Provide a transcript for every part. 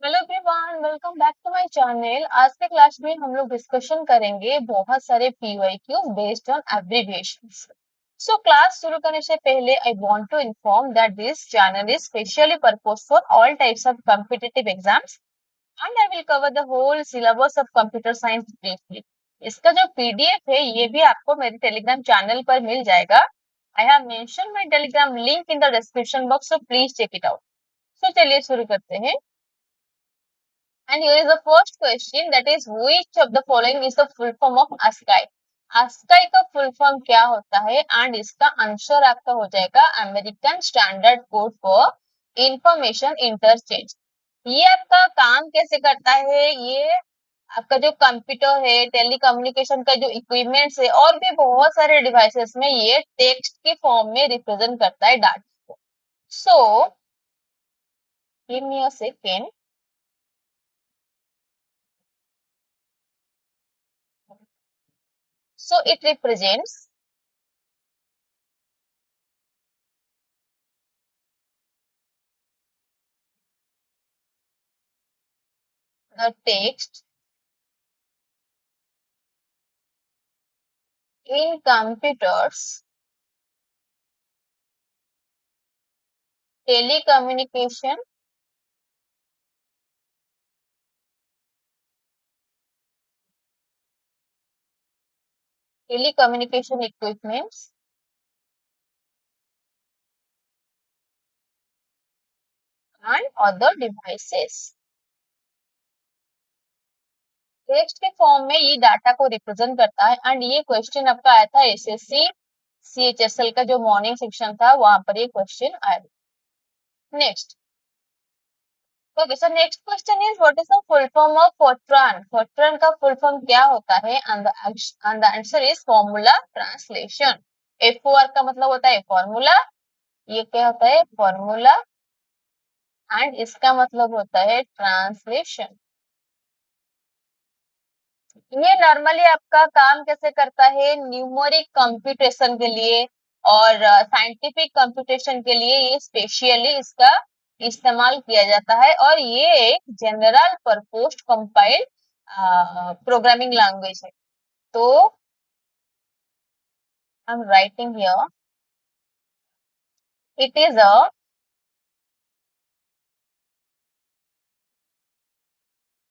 Hello everyone, welcome back to my channel. आज के class में हम लोग डिस्कशन करेंगे बहुत सारे PYQs based on abbreviations. So class शुरू करने से पहले I want to inform that this channel is specially purpose for all types of competitive exams and I will cover the whole syllabus of computer science briefly. इसका जो PDF है ये भी आपको मेरे टेलीग्राम चैनल पर मिल जाएगा। I have mention my Telegram link in the description box, so please check it out. So चलिए शुरू करते हैं। And here is the first question, that is which of the following is the full form of ASCII? ASCII का full form क्या होता है? And इसका answer आपका हो जाएगा American standard code for information interchange. ये आपका काम कैसे करता है? ये आपका जो कंप्यूटर है, टेलीकम्युनिकेशन का जो इक्विपमेंट्स है और भी बहुत सारे डिवाइसेस में ये टेक्स्ट के फॉर्म में रिप्रेजेंट करता है डाटा को। So give me a second. So it represents the text in telecommunication telecommunication equipments and other devices। Text के फॉर्म में ये डाटा को रिप्रेजेंट करता है एंड ये क्वेश्चन आपका आया था एसएससी सीएचएसएल का जो मॉर्निंग सेक्शन था वहां पर ये क्वेश्चन आया। Next, okay, so next question is what is the full form of FORTRAN? FORTRAN का फुल फॉर्म क्या होता है? And the answer is formula translation. F O R का मतलब होता है फॉर्मूला, ये क्या होता है? फॉर्मूला, एंड इसका मतलब होता है ट्रांसलेशन। ये नॉर्मली आपका काम कैसे करता है? न्यूमेरिक कंप्यूटेशन के लिए और साइंटिफिक कंप्यूटेशन के लिए ये स्पेशली इसका इस्तेमाल किया जाता है और ये एक general purpose compiled programming language है। तो I am writing here, it is a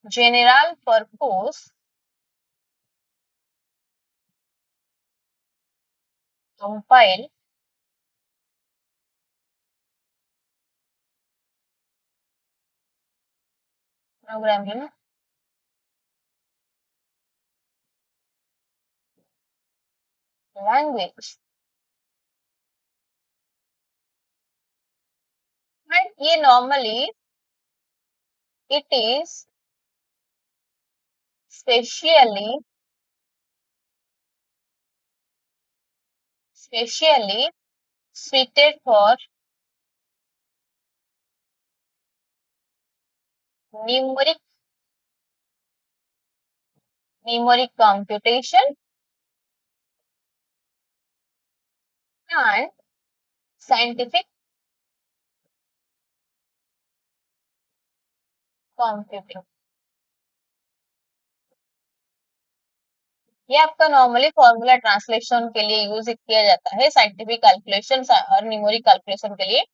general purpose compile programming language। And ये normally it is specially suited for numeric computation and scientific computing। ये आपका नॉर्मली फॉर्मूला ट्रांसलेशन के लिए use किया जाता है, साइंटिफिक कैलकुलेशन और न्यूमेरिक कैलकुलेशन के लिए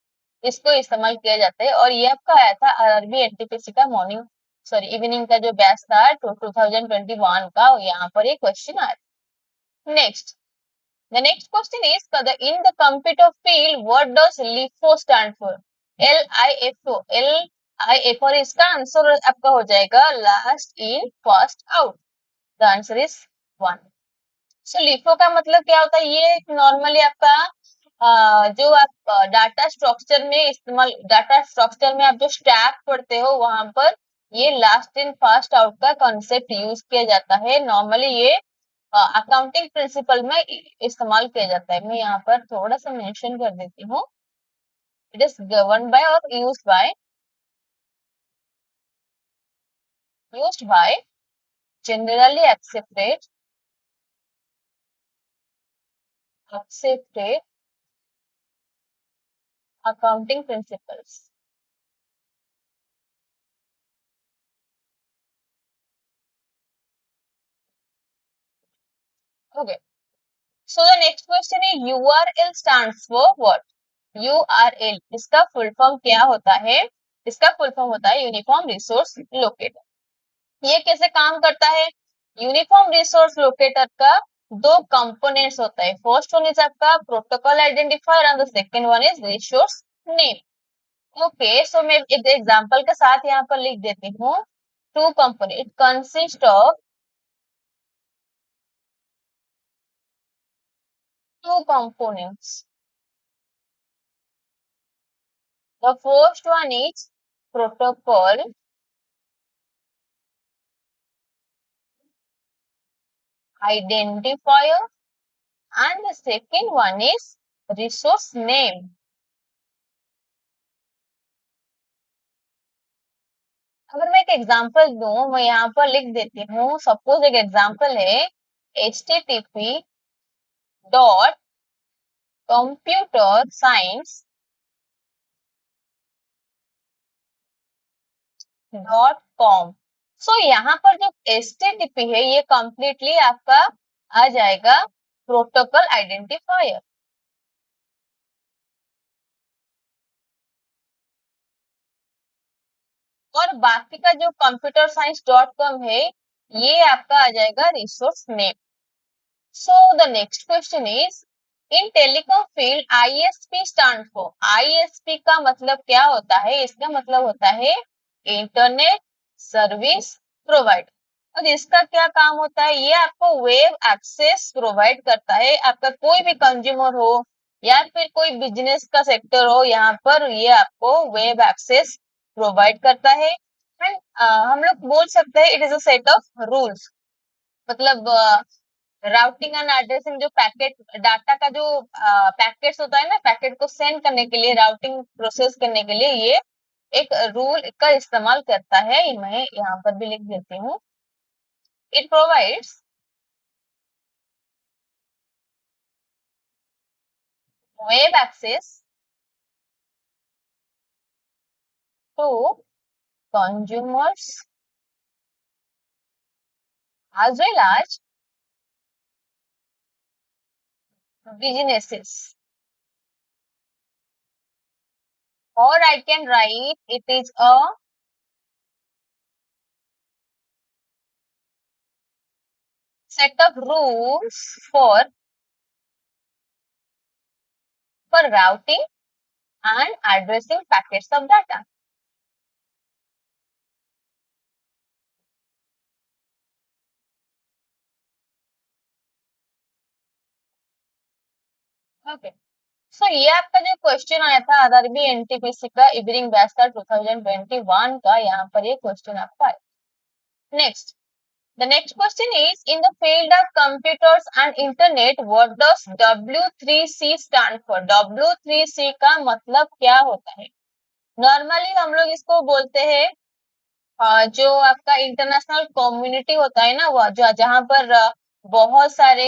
इसको इस्तेमाल किया जाता है। और ये आपका आया था आरआरबी एनटीपीसी का मॉर्निंग सॉरी इवनिंग का जो बैच था 2021 का, यहाँ पर ये क्वेश्चन आया। Next, the next question is in the computer field what does LIFO stand for? LIFO इसका आंसर आपका हो जाएगा last in first out। the answer is 1। so LIFO का मतलब क्या होता है? ये नॉर्मली आपका जो आप डाटा स्ट्रक्चर में इस्तेमाल, डाटा स्ट्रक्चर में आप जो स्टैक पढ़ते हो वहां पर ये लास्ट इन फर्स्ट आउट का कॉन्सेप्ट यूज किया जाता है। नॉर्मली ये अकाउंटिंग प्रिंसिपल में इस्तेमाल किया जाता है। मैं यहाँ पर थोड़ा सा मेंशन कर देती हूँ। इट इज गवर्न बाय और used by generally accepted accounting principles। Okay. So the next question is URL stands for what? URL इसका फुल फॉर्म क्या होता है? इसका फुल फॉर्म होता है यूनिफॉर्म रिसोर्स लोकेटर। ये कैसे काम करता है? यूनिफॉर्म रिसोर्स लोकेटर का दो कंपोनेंट्स होता है। फर्स्ट वन इज आपका protocol identifier and the second one is resource name. Okay, so मैं एक एग्जांपल के साथ यहाँ पर लिख देती हूँ। Two component consist of two components. The first one is protocol identifier and the second one is resource name. अगर मैं एक एग्जांपल दूं, मैं यहाँ पर लिख देती हूँ। सपोज एक एग्जांपल है http dot computer science .com। सो यहाँ पर जो HTTP है ये कंप्लीटली आपका आ जाएगा प्रोटोकॉल आइडेंटिफायर, और बाकी का जो कंप्यूटर साइंस .com है ये आपका आ जाएगा resource name. So the next question is in telecom field ISP stand for. ISP का मतलब क्या होता है? इसका मतलब होता है इंटरनेट सर्विस प्रोवाइडर। और इसका क्या काम होता है? ये आपको वेब एक्सेस प्रोवाइड करता है। आपका कोई भी कंज्यूमर हो या फिर कोई बिजनेस का सेक्टर हो, यहाँ पर ये आपको वेब एक्सेस प्रोवाइड करता है। एंड हम लोग बोल सकते हैं it is a set of rules. मतलब राउटिंग एंड एड्रेसिंग, जो पैकेट डाटा का जो पैकेट्स होता है ना, पैकेट को सेंड करने के लिए, राउटिंग प्रोसेस करने के लिए ये एक रूल का इस्तेमाल करता है। मैं यहाँ पर भी लिख देती हूँ। It provides web access to consumers as well as businesses, or I can write it is a set of rules for routing and addressing packets of data. Okay, so ये आपका जो क्वेश्चन आया था आरआरबी एनटीपीसी का evening batch का 2021 का, यहाँ पर ये क्वेश्चन आपका आया। Next, the next question is in the field of computers and internet what does W3C stand for? W3C का मतलब क्या होता है? नॉर्मली हम लोग इसको बोलते हैं जो आपका इंटरनेशनल कम्युनिटी होता है ना, वो जो जहाँ पर बहुत सारे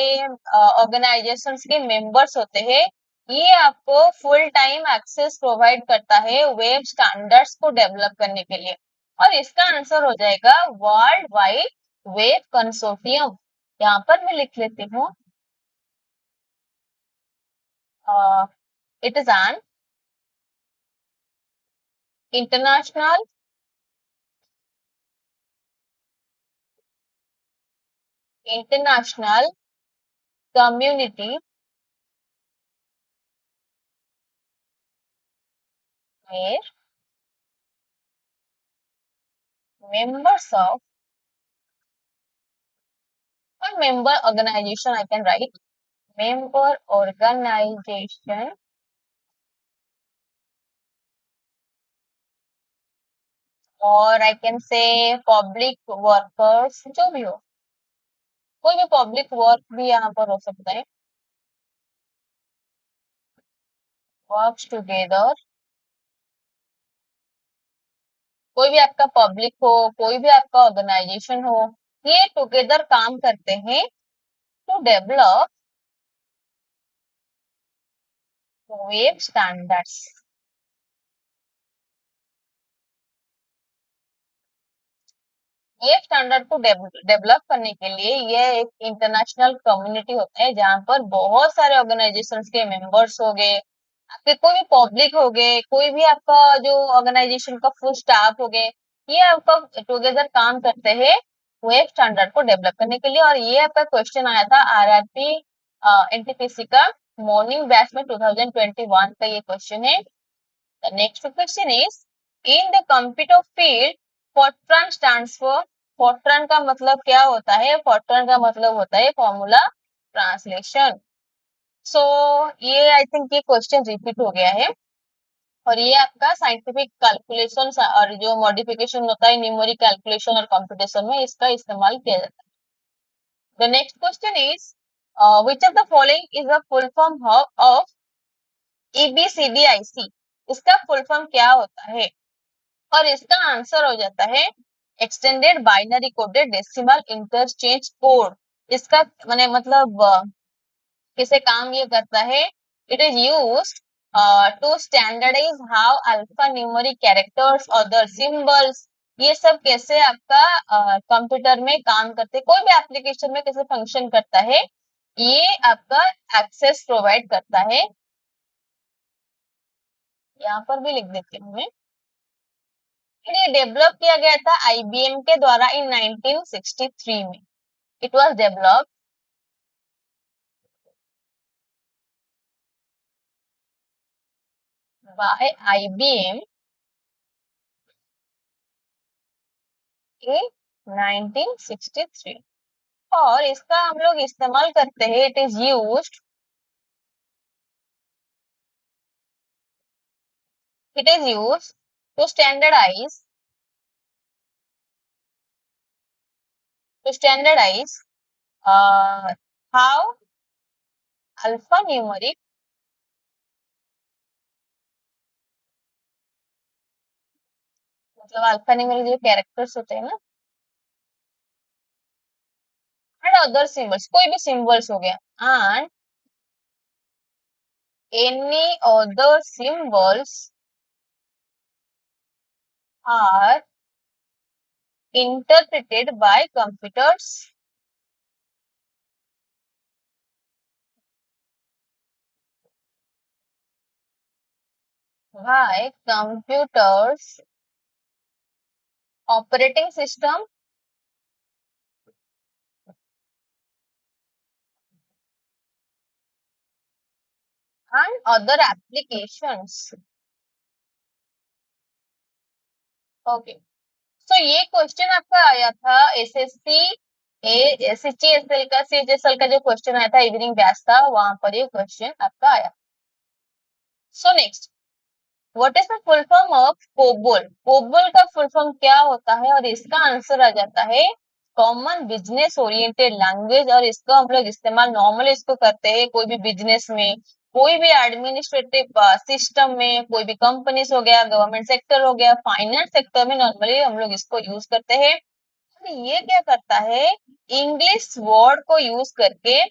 ऑर्गेनाइजेशंस के मेंबर्स होते हैं, ये आपको फुल टाइम एक्सेस प्रोवाइड करता है वेब स्टैंडर्ड्स को डेवलप करने के लिए। और इसका आंसर हो जाएगा वर्ल्ड वाइड वेब कंसोर्टियम। यहाँ पर मैं लिख लेती हूँ, it is an international international community में members of a member organization, I can write member organization और I can say public workers, जो भी हो, कोई भी पब्लिक वर्क भी यहाँ पर हो सकता है। वर्क्स टुगेदर, कोई भी आपका पब्लिक हो, कोई भी आपका ऑर्गेनाइजेशन हो, ये टुगेदर काम करते हैं टू डेवलप वेब स्टैंडर्ड्स। ये स्टैंडर्ड को डेवलप करने के लिए ये एक इंटरनेशनल कम्युनिटी होता है जहाँ पर बहुत सारे ऑर्गेनाइजेशंस के मेंबर्स हो गए, आपके कोई भी पब्लिक हो गए, कोई भी आपका जो ऑर्गेनाइजेशन का फुल स्टाफ हो गए, ये आपका टुगेदर काम करते हैं वेब स्टैंडर्ड को डेवलप करने के लिए। और ये आपका क्वेश्चन आया था आरआरपी एनटीपीसी का मॉर्निंग बैच में 2021 का ये क्वेश्चन है। The next question is, in the computer field, Fortran stands for, Fortran का मतलब क्या होता है? Fortran का मतलब होता है फॉर्मूला ट्रांसलेशन। सो ये आई थिंक ये क्वेश्चन रिपीट हो गया है और ये आपका साइंटिफिक कैलकुलेशन और जो मॉडिफिकेशन होता है न्यूमेरिक कैलकुलेशन और कंप्यूटेशन में इसका इस्तेमाल किया जाता है। The next question is, which of the following is a full form of EBCDIC? इसका फुल फॉर्म क्या होता है? और इसका आंसर हो जाता है extended binary coded decimal interchange code. इसका मैंने मतलब किसे काम ये करता है? It is used to standardize how alpha numeric characters other symbols, ये सब कैसे आपका कंप्यूटर में काम करते, कोई भी एप्लीकेशन में कैसे फंक्शन करता है, ये आपका एक्सेस प्रोवाइड करता है। यहाँ पर भी लिख देती हूँ मैं। ये डेवलप किया गया था आईबीएम के द्वारा इन 1963 में। It was developed by IBM in 1963 और इसका हम लोग इस्तेमाल करते हैं। It is used to standardize to standardize how alpha numeric मतलब अल्फा न्यूमेरिक जो कैरेक्टर्स होते हैं ना एंड अदर सिंबल्स, कोई भी सिंबल्स हो गया and any other symbols are interpreted by computers operating system and other applications. Okay, so ये क्वेश्चन आपका आया था एसएससी एसएचएसएल का सीएचएसएल का जो क्वेश्चन आया था इवनिंग बैच था वहां पर ये क्वेश्चन आपका आया। So next, what is the full form of COBOL? COBOL का फुल फॉर्म क्या होता है? और इसका आंसर आ जाता है कॉमन बिजनेस ओरिएंटेड लैंग्वेज। और इसको हम लोग इस्तेमाल नॉर्मली इसको करते हैं कोई भी बिजनेस में, कोई भी एडमिनिस्ट्रेटिव सिस्टम में, कोई भी कंपनीज हो गया, गवर्नमेंट सेक्टर हो गया, फाइनेंस सेक्टर में नॉर्मली हम लोग इसको यूज करते हैं। ये क्या करता है, इंग्लिश वर्ड को यूज करके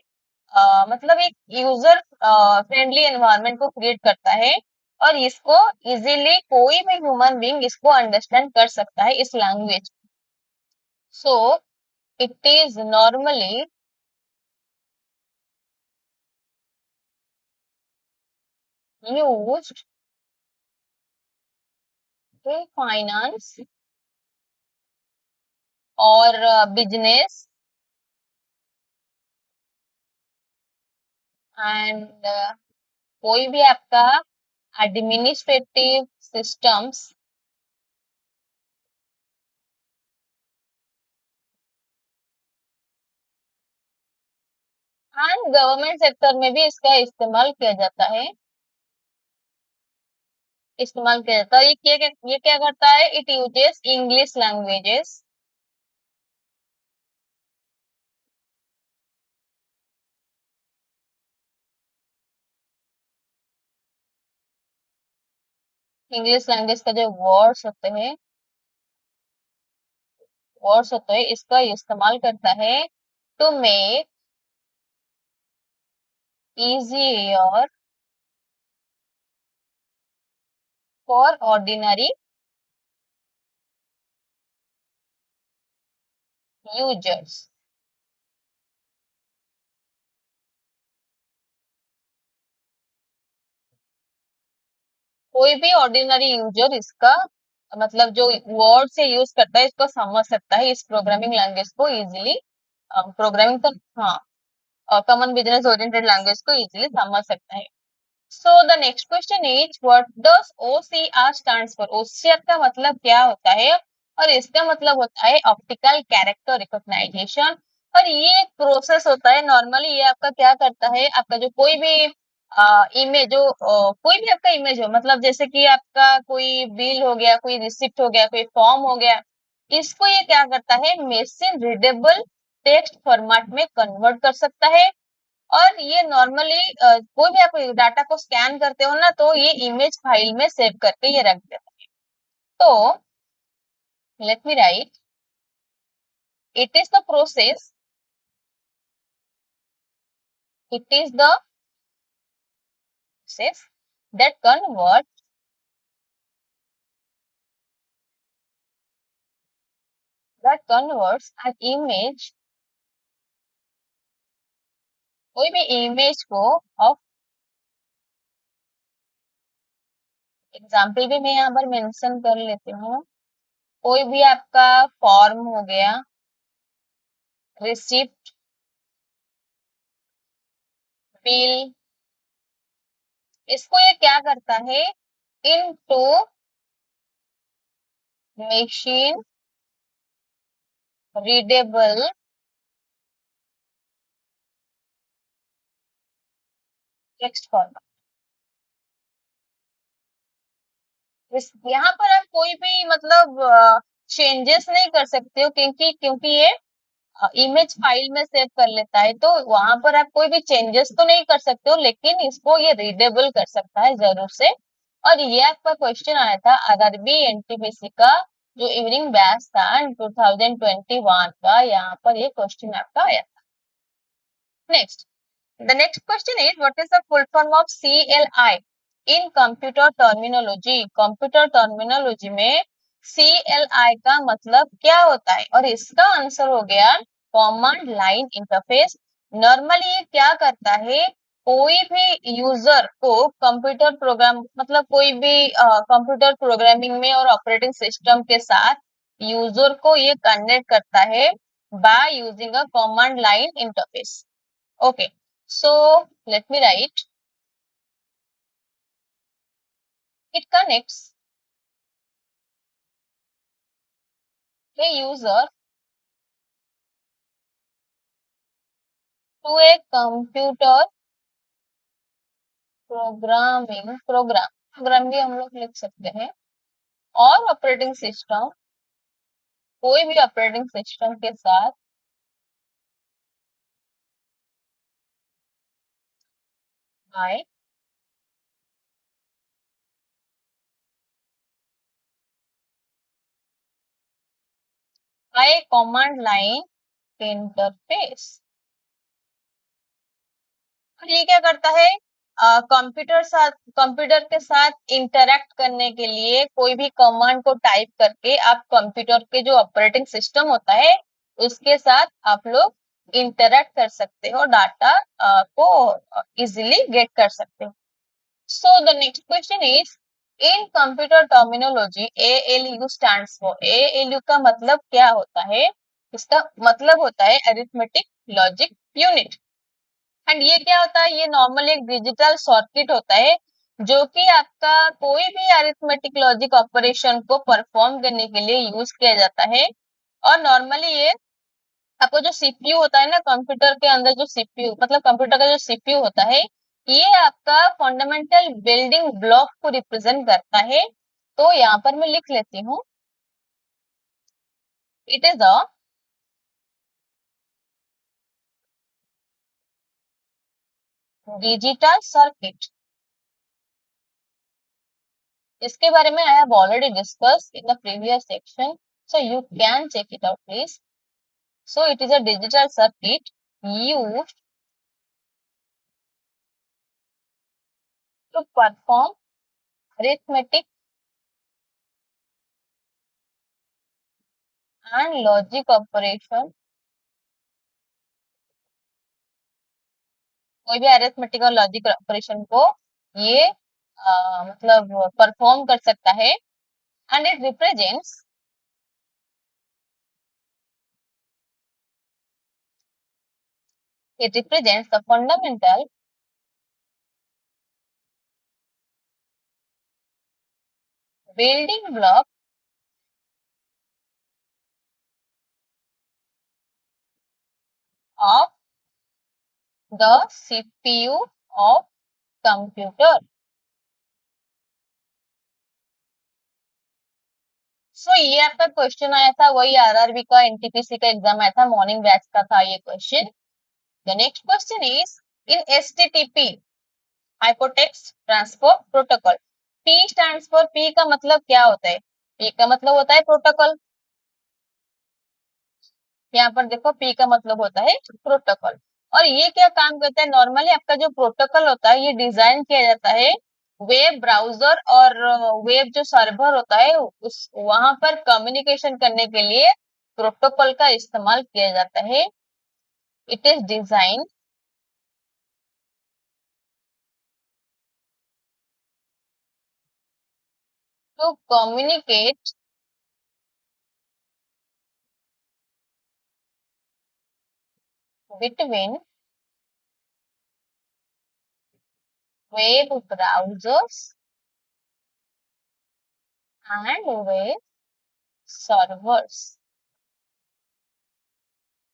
मतलब एक यूजर फ्रेंडली एनवायरनमेंट को क्रिएट करता है और इसको इजीली कोई भी ह्यूमन बीइंग इसको अंडरस्टैंड कर सकता है इस language. So it is normally used in finance और बिजनेस एंड कोई भी आपका administrative systems and government sector में भी इसका इस्तेमाल किया जाता है। ये क्या करता है, it uses English languages English language का जो वर्ड्स होते हैं इसका इस्तेमाल करता है to make easier for ordinary users. कोई भी ऑर्डिनरी यूजर इसका मतलब जो वर्ड से यूज करता है इसको समझ सकता है, इस प्रोग्रामिंग लैंग्वेज को इजीली। प्रोग्रामिंग तो हाँ, कॉमन बिजनेस ओरिएंटेड लैंग्वेज को इजीली समझ सकता है। So the next question is what does OCR stands for? OCR का मतलब क्या होता है? और इसका मतलब होता है ऑप्टिकल कैरेक्टर रिकॉग्नाइजेशन। और ये एक प्रोसेस होता है। नॉर्मली ये आपका क्या करता है, आपका जो कोई भी इमेज जो कोई भी आपका इमेज हो, मतलब जैसे कि आपका कोई बिल हो गया, कोई रिसिप्ट हो गया, कोई फॉर्म हो गया, इसको ये क्या करता है, मशीन रीडेबल टेक्स्ट फॉर्मेट में कन्वर्ट कर सकता है। और ये नॉर्मली कोई भी आप डाटा को स्कैन करते हो ना, तो ये इमेज फाइल में सेव करके ये रख देता है। तो let me right, it is the process, it is the process that convert that converts an image, कोई भी इमेज को ऑफ, एग्जाम्पल भी मैं यहाँ पर मेंशन कर लेती हूँ। कोई भी आपका फॉर्म हो गया, रिसिप्ट, बिल, इसको ये क्या करता है, into machine readable text format. यहाँ पर आप कोई भी मतलब चेंजेस नहीं कर सकते हो, क्योंकि क्योंकि ये इमेज फाइल में सेव कर लेता है, तो वहां पर आप कोई भी चेंजेस तो नहीं कर सकते हो, लेकिन इसको ये रीडेबल कर सकता है जरूर से। और ये आपका क्वेश्चन आया था आरआरबी एनटीपीसी का जो इवनिंग बैच था 2021 का, यहाँ पर ये क्वेश्चन आपका आया था। Next, the next question is what is the full form of CLI in computer terminology? Computer terminology में CLI का मतलब क्या होता है? और इसका आंसर हो गया कमांड लाइन इंटरफेस। नॉर्मली ये क्या करता है, कोई भी यूजर को कंप्यूटर प्रोग्राम मतलब कोई भी कंप्यूटर प्रोग्रामिंग में और ऑपरेटिंग सिस्टम के साथ यूजर को ये कनेक्ट करता है by using a command line interface. Okay, so let me write. It connects a user to a computer program भी हम लोग लिख सकते हैं, और ऑपरेटिंग सिस्टम, कोई भी ऑपरेटिंग सिस्टम के साथ by by command line interface. और ये क्या करता है, कंप्यूटर के साथ इंटरेक्ट करने के लिए कोई भी कमांड को टाइप करके आप कंप्यूटर के जो ऑपरेटिंग सिस्टम होता है उसके साथ आप लोग इंटरेक्ट कर सकते हो, डाटा को इजीली गेट कर सकते हो। सो the next question is in computer terminology ALU stands for, ALU का मतलब क्या होता है? इसका मतलब होता है अरिथमेटिक लॉजिक यूनिट। एंड ये क्या होता है, ये नॉर्मली एक डिजिटल सर्किट होता है जो कि आपका कोई भी अरिथमेटिक लॉजिक ऑपरेशन को परफॉर्म करने के लिए यूज किया जाता है। और नॉर्मली ये आपको जो सीपीयू होता है ना, कंप्यूटर के अंदर जो सीपीयू मतलब कंप्यूटर का जो सीपीयू होता है, ये आपका फंडामेंटल बिल्डिंग ब्लॉक को रिप्रेजेंट करता है। तो यहाँ पर मैं लिख लेती हूँ, it is a digital circuit. इसके बारे में आई have already discuss in the previous section, so you can check it out please. So it is a digital circuit used to perform arithmetic and logic operation कोई भी arithmetic और logical operation को ये मतलब perform कर सकता है। And it represents the fundamental building block of the CPU of computer. सो ये आपका क्वेश्चन आया था, वही आरआरबी का एनटीपीसी का एग्जाम आया था, मॉर्निंग बैच का था ये question. The next question is in HTTP hypertext transport protocol, P stands for, P का मतलब क्या होता है? पी का मतलब होता है प्रोटोकॉल। यहाँ पर देखो पी का मतलब होता है प्रोटोकॉल। और ये क्या काम करता है? नॉर्मली आपका जो प्रोटोकॉल होता है ये डिजाइन किया जाता है वेब ब्राउजर और वेब जो सर्वर होता है उस वहां पर कम्युनिकेशन करने के लिए प्रोटोकॉल का इस्तेमाल किया जाता है। It is design to communicate between web browsers and web servers.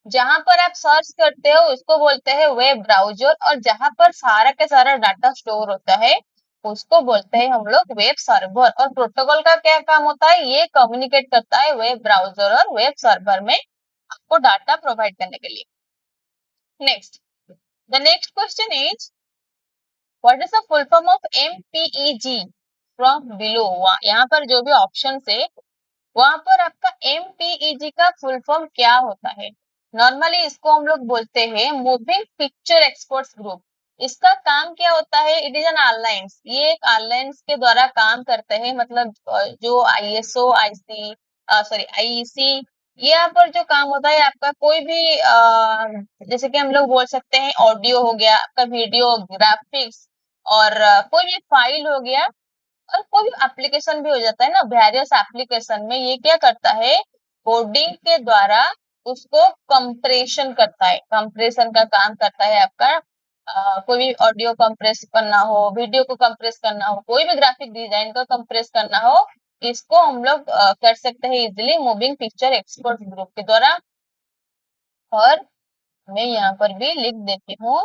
जहां पर आप सर्च करते हो उसको बोलते हैं वेब ब्राउजर, और जहां पर सारा के सारा डाटा स्टोर होता है उसको बोलते हैं हम लोग वेब सर्वर। और प्रोटोकॉल का क्या काम होता है? ये कम्युनिकेट करता है वेब ब्राउजर और वेब सर्वर में आपको डाटा प्रोवाइड करने के लिए। Next, the next question is what is the full form of MPEG from below. यहाँ पर जो भी ऑप्शन है वहां पर आपका एमपीईजी का फुल फॉर्म क्या होता है? नॉर्मली इसको हम लोग बोलते हैं मूविंग पिक्चर एक्सपोर्ट्स ग्रुप। इसका काम क्या होता है? इट इज एन अलायंस, ये एक अलायंस के द्वारा काम करते हैं। मतलब जो आईएसओ आईसी सॉरी आईईसी, ये यहाँ पर जो काम होता है आपका कोई भी जैसे कि हम लोग बोल सकते हैं ऑडियो हो गया, आपका वीडियो, ग्राफिक्स, और कोई भी फाइल हो गया, और कोई भी एप्लीकेशन भी हो जाता है ना, वेरियस एप्लीकेशन में ये क्या करता है? कोडिंग के द्वारा उसको कंप्रेशन करता है, कंप्रेशन का काम करता है आपका। कोई भी ऑडियो कंप्रेस करना हो, वीडियो को कंप्रेस करना हो, कोई भी ग्राफिक डिजाइन को कंप्रेस करना हो, इसको हम लोग कर सकते हैं easily moving picture export group के द्वारा। और मैं यहाँ पर भी लिख देती हूँ,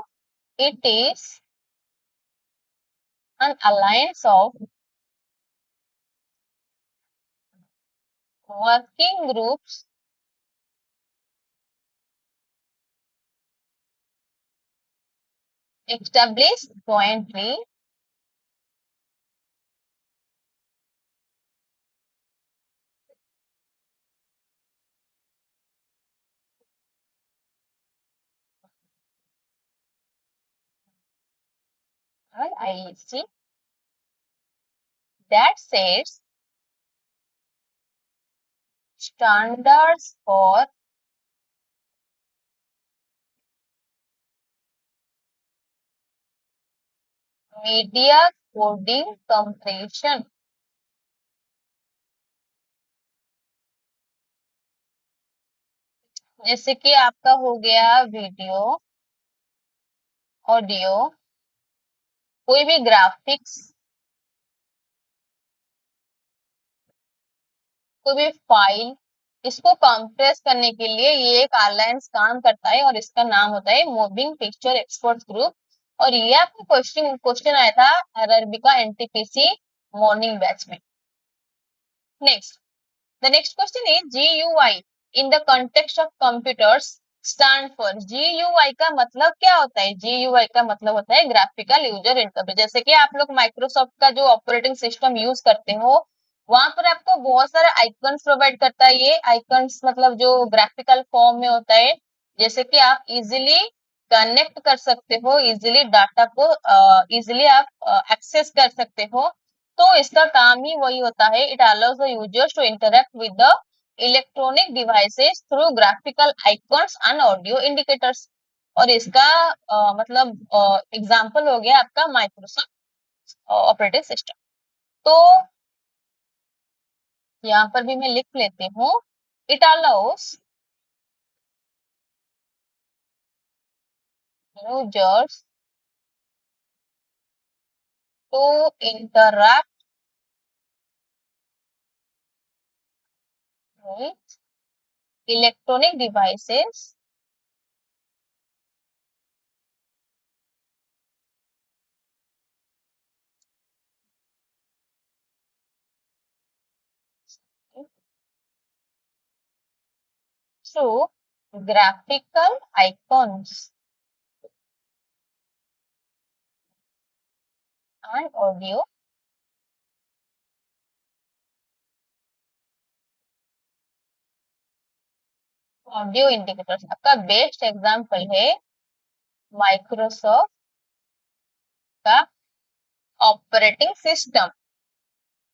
it is N alliance of working groups established jointly and IEC that sets standards for media coding compression। जैसे कि आपका हो गया वीडियो, ऑडियो, कोई भी ग्राफिक्स, कोई भी फाइल, इसको कंप्रेस करने के लिए ये एक अलायंस काम करता है और इसका नाम होता है मूविंग पिक्चर एक्सपोर्ट ग्रुप। और ये आपको क्वेश्चन क्वेश्चन आया था आरआरबी का एनटीपीसी मॉर्निंग बैच में। Next, the next question is GUI in the context of computers stand for। GUI का मतलब क्या होता है? GUI का मतलब होता है ग्राफिकल यूजर इंटरफेस। जैसे कि आप लोग माइक्रोसॉफ्ट का जो ऑपरेटिंग सिस्टम यूज करते हो वहां पर आपको बहुत सारे आइकन्स प्रोवाइड करता है। ये आइकन्स मतलब जो ग्राफिकल फॉर्म में होता है, जैसे कि आप इजिली कनेक्ट कर सकते हो, इजिली डाटा को इजिली आप एक्सेस कर सकते हो। तो इसका काम ही वही होता है। It allows the users to interact with the electronic devices through graphical icons and audio indicators. और इसका मतलब एग्जाम्पल हो गया आपका माइक्रोसॉफ्ट ऑपरेटिंग सिस्टम। तो यहाँ पर भी मैं लिख लेती हूँ, it allows users to interact with electronic devices through graphical icons and audio indicators. आपका बेस्ट एग्जांपल है माइक्रोसॉफ्ट का ऑपरेटिंग सिस्टम।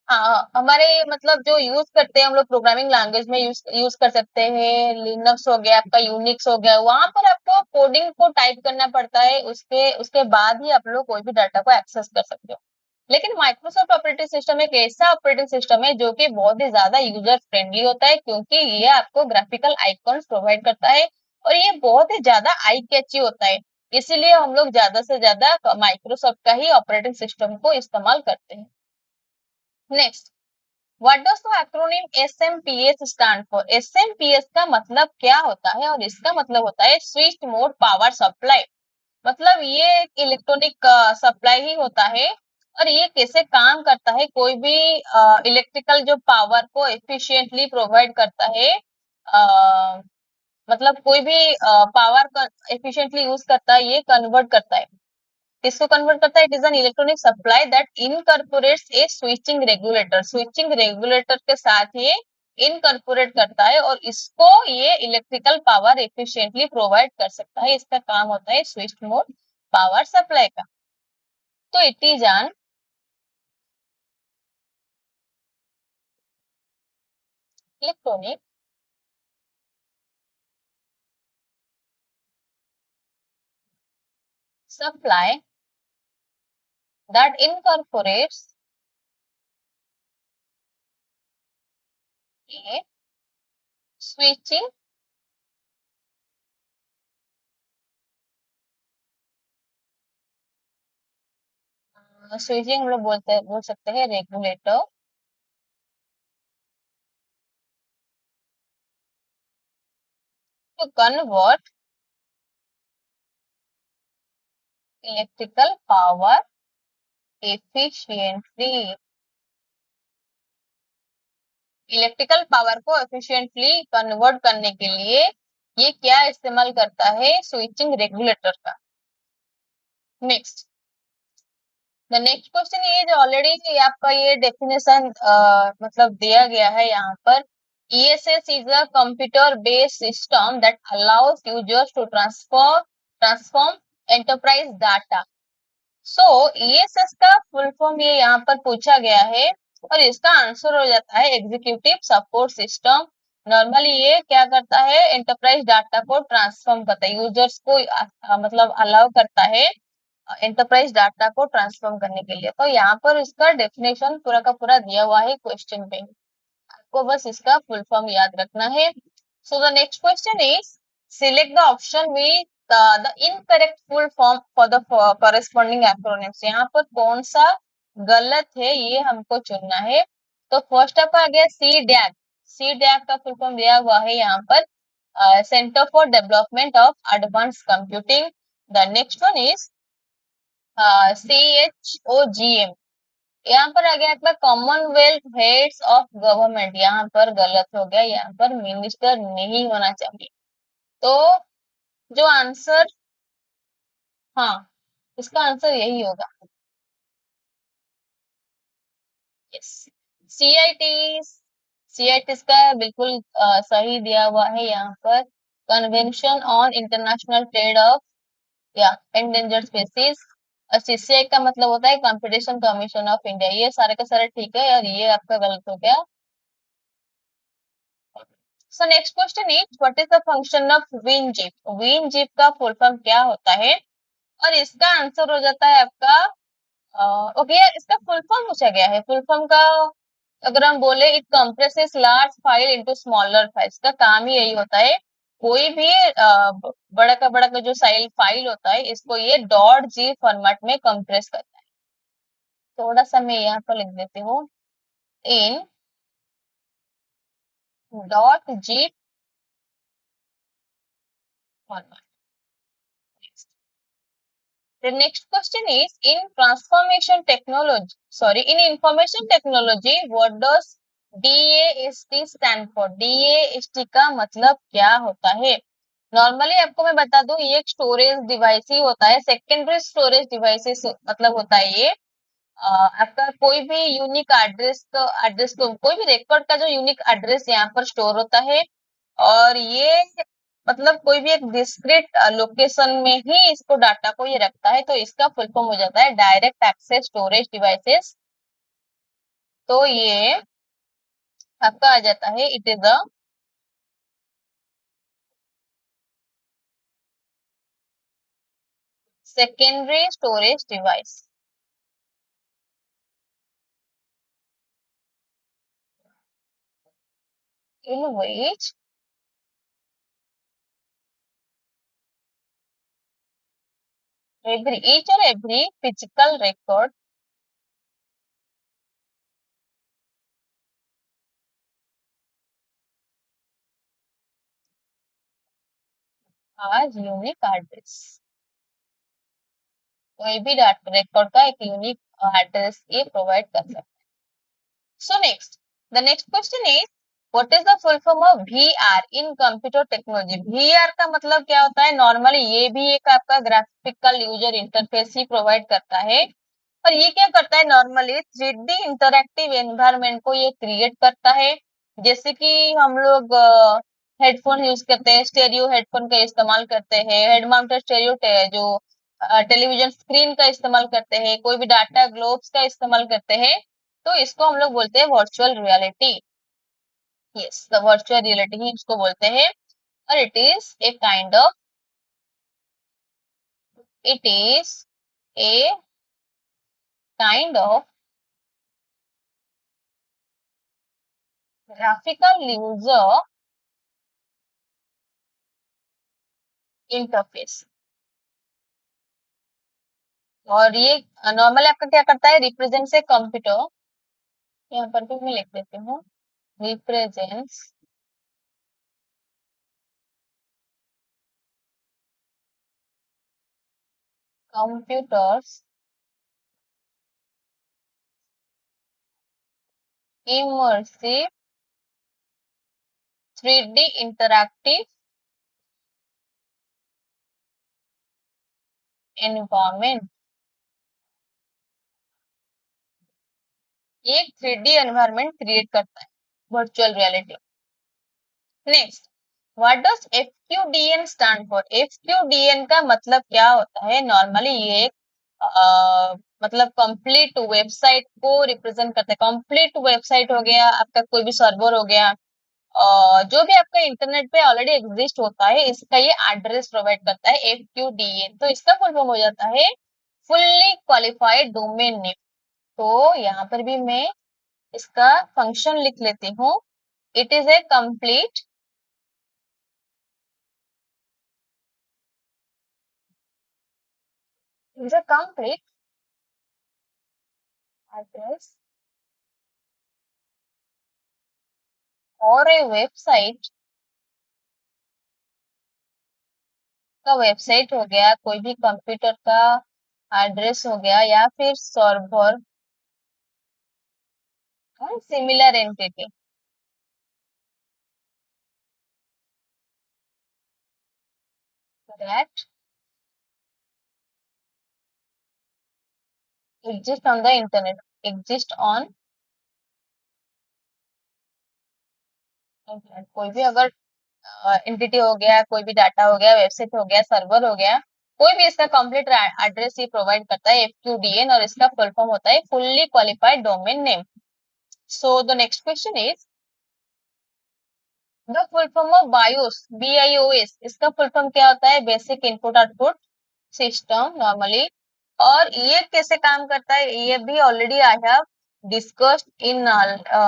हाँ, हमारे मतलब जो यूज करते हैं हम लोग प्रोग्रामिंग लैंग्वेज में यूज कर सकते हैं। लिनक्स हो गया, आपका यूनिक्स हो गया, वहां पर आपको कोडिंग को टाइप करना पड़ता है, उसके उसके बाद ही आप लोग कोई भी डाटा को एक्सेस कर सकते हो। लेकिन माइक्रोसॉफ्ट ऑपरेटिंग सिस्टम एक ऐसा ऑपरेटिंग सिस्टम है जो कि बहुत ही ज्यादा यूजर फ्रेंडली होता है, क्योंकि ये आपको ग्राफिकल आइकॉन्स प्रोवाइड करता है और ये बहुत ही ज्यादा आई कैची होता है। इसीलिए हम लोग ज्यादा से ज्यादा माइक्रोसॉफ्ट का ही ऑपरेटिंग सिस्टम को इस्तेमाल करते हैं। Next, what does the acronym SMPS stand for? SMPS का मतलब क्या होता है? और इसका मतलब होता है स्विच मोड पावर सप्लाई। मतलब ये एक इलेक्ट्रॉनिक सप्लाई ही होता है। और ये कैसे काम करता है, कोई भी इलेक्ट्रिकल जो पावर को एफिशिएंटली प्रोवाइड करता है, मतलब कोई भी पावर का एफिशिएंटली यूज करता है, ये कन्वर्ट करता है। किसको कन्वर्ट करता है? It is an electronic supply that incorporates a switching regulator. Switching regulator के साथ ये इनकॉर्पोरेट करता है और इसको ये इलेक्ट्रिकल पावर एफिशिएंटली प्रोवाइड कर सकता है। इसका काम होता है स्विच मोड पावर सप्लाई का। तो it is an electronic supply that incorporates a switching switching हम लोग बोल सकते हैं regulator to convert electrical power efficiently. Electrical power को एफिशिएंटली कन्वर्ट करने के लिए ये क्या इस्तेमाल करता है? स्विचिंग रेगुलेटर का। नेक्स्ट, द नेक्स्ट क्वेश्चन ये जो ऑलरेडी आपका ये डेफिनेशन मतलब दिया गया है यहाँ पर। ESS is a computer based system that allows users to transform enterprise data. So ESS का फुल फॉर्म ये यहाँ पर पूछा गया है और इसका आंसर हो जाता है एग्जीक्यूटिव सपोर्ट सिस्टम। नॉर्मली ये क्या करता है? एंटरप्राइज डाटा को ट्रांसफॉर्म करता है, यूजर्स को मतलब अलाउ करता है एंटरप्राइज डाटा को ट्रांसफॉर्म करने के लिए। तो यहाँ पर इसका डेफिनेशन पूरा का पूरा दिया हुआ है क्वेश्चन पे, आपको बस इसका फुल फॉर्म याद रखना है। सो the next question is select the option with the incorrect full form for the corresponding acronyms. यहाँ पर कौन सा गलत है ये हमको चुनना है। तो फर्स्ट आपका आ गया सी डैक। सी डैक का फुल फॉर्म दिया हुआ है यहाँ पर centre for development of advance computing. The next one is CHOGM। यहाँ पर आ गया आपका कॉमनवेल्थ हेड्स ऑफ गवर्नमेंट। यहाँ पर गलत हो गया, यहाँ पर मिनिस्टर नहीं होना चाहिए। तो जो आंसर, हाँ, इसका आंसर यही होगा। Yes, CIT। CIT का बिल्कुल सही दिया हुआ है यहाँ पर। Convention on international trade off या एंडेंजर्ड स्पीसीज। और CCI का मतलब होता है कंपटीशन कमीशन ऑफ इंडिया। ये सारे का सारे ठीक है और ये आपका गलत हो गया। सो next question is what is the function of WinZip? WinZip का फुल फॉर्म क्या होता है? और इसका आंसर हो जाता है आपका ओके यार, इसका फुल फॉर्म पूछा गया है। फुल फॉर्म का अगर हम बोले, it compresses large file into smaller files, का काम ही यही होता है। कोई भी बड़ा का जो फाइल होता है, इसको ये .g फॉर्मेट में कंप्रेस करता है। थोड़ा सा मैं यहाँ पर लिख देती हूँ, इन .g format. The next question is, in transformation technology, sorry, in information technology, what does DAST stand for? DAST का मतलब क्या होता है? नॉर्मली आपको मैं बता दूं, ये एक स्टोरेज डिवाइस ही होता है, सेकेंडरी स्टोरेज डिवाइसेस मतलब होता है ये। आपका कोई भी यूनिक एड्रेस को कोई भी रिकॉर्ड का जो यूनिक एड्रेस यहाँ पर स्टोर होता है, और ये मतलब कोई भी एक डिस्क्रीट लोकेशन में ही इसको डाटा को ये रखता है, तो इसका फुल फॉर्म हो जाता है डायरेक्ट एक्सेस स्टोरेज डिवाइसेस। तो ये आपका आ जाता है, it is a secondary storage device in which each or every physical record has unique address। कोई भी रिकॉर्ड का एक यूनिक एड्रेस ये प्रोवाइड कर सकता है। So next, the next question is, what is the full form of VR in computer technology? VR का मतलब क्या होता है? नॉर्मली ये भी एक आपका ग्राफिकल यूजर इंटरफेस ही प्रोवाइड करता है। और ये क्या करता है? नॉर्मली 3D इंटरैक्टिव एनवायरनमेंट को ये क्रिएट करता है। जैसे कि हम लोग हेडफोन यूज करते हैं, स्टेरियो हेडफोन का इस्तेमाल करते हैं, हेड माउंटेड स्टेरियो जो टेलीविजन स्क्रीन का इस्तेमाल करते हैं, कोई भी डाटा ग्लोब्स का इस्तेमाल करते हैं, तो इसको हम लोग बोलते हैं virtual reality. Yes, the virtual reality ही इसको बोलते हैं। और it is a kind of graphical user interface. और ये नॉर्मली आपका क्या करता है? रिप्रेजेंट से कंप्यूटर, यहाँ पर भी मैं लिख देती हूँ, represents computers immersive 3D interactive environment। ये 3D एनवायरनमेंट क्रिएट करता है virtual reality. Next, what does FQDN stand for? FQDN का मतलब क्या होता है? नॉर्मली ये एक मतलब कंप्लीट वेबसाइट को रिप्रेजेंट करता है। कंप्लीट वेबसाइट हो गया आपका, कोई भी सर्वर हो गया, जो भी आपका इंटरनेट पे ऑलरेडी एग्जिस्ट होता है, इसका ये एड्रेस प्रोवाइड करता है FQDN। तो इसका फुल फॉर्म हो जाता है फुल्ली क्वालिफाइड डोमेन नेम। तो यहाँ पर भी मैं इसका फंक्शन लिख लेती हूँ, it is A complete is a complete address और ए वेबसाइट। का वेबसाइट हो गया, कोई भी कंप्यूटर का एड्रेस हो गया, या फिर server similar entity that exist on the internet, exist on internet. कोई भी अगर एंटिटी हो गया, कोई भी डाटा हो गया, वेबसाइट हो गया, सर्वर हो गया, कोई भी इसका कंप्लीट एड्रेस ही प्रोवाइड करता है FQDN, और इसका फुल फॉर्म होता है fully qualified domain name. So the next question is, the full form of BIOS, BIOS, इसका फुल फॉर्म क्या होता है? Basic input output system normally. और ये कैसे काम करता है ये भी already I have discussed in,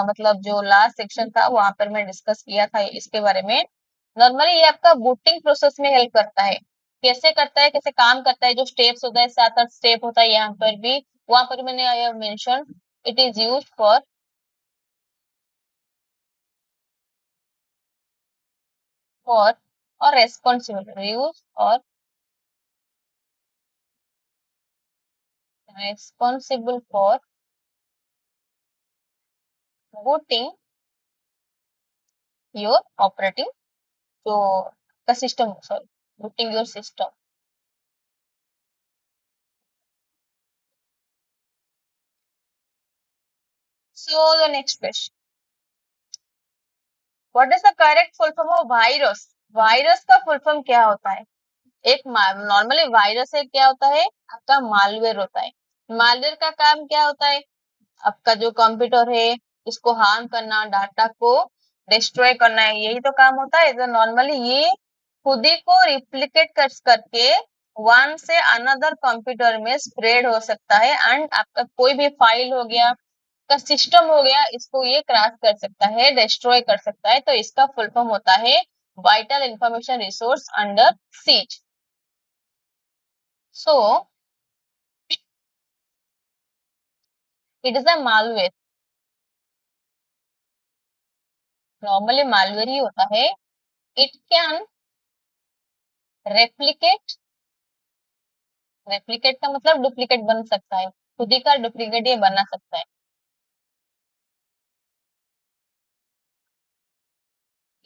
मतलब जो लास्ट सेक्शन था वहां पर मैं डिस्कस किया था इसके बारे में। नॉर्मली ये आपका बूटिंग प्रोसेस में हेल्प करता है। कैसे करता है, कैसे काम करता है, जो स्टेप्स होता है, 7-8 स्टेप होता है यहाँ पर भी, वहां पर मैंने आई have mention it is use for और रेस्पॉन्सिबल यूज और responsible for booting your operating, जो का system, sorry, booting your system. So the next question, what is the correct full form of virus? Virus का full form क्या होता है? एक normally virus एक क्या होता है? आपका मालवेयर होता है। मालवेयर का काम क्या होता है? आपका जो कंप्यूटर है इसको हार्म करना, डाटा को डिस्ट्रॉय करना है, यही तो काम होता है। तो नॉर्मली ये खुद ही को रिप्लिकेट करके वन से अनदर कंप्यूटर में स्प्रेड हो सकता है, एंड आपका कोई भी फाइल हो गया, का सिस्टम हो गया, इसको ये क्रैश कर सकता है, डिस्ट्रॉय कर सकता है। तो इसका फुल फॉर्म होता है vital information resource under siege. So it is a malware. Normally malware ही होता है। इट कैन रेप्लिकेट, रेप्लिकेट का मतलब डुप्लीकेट बन सकता है, खुद ही का डुप्लीकेट ये बना सकता है।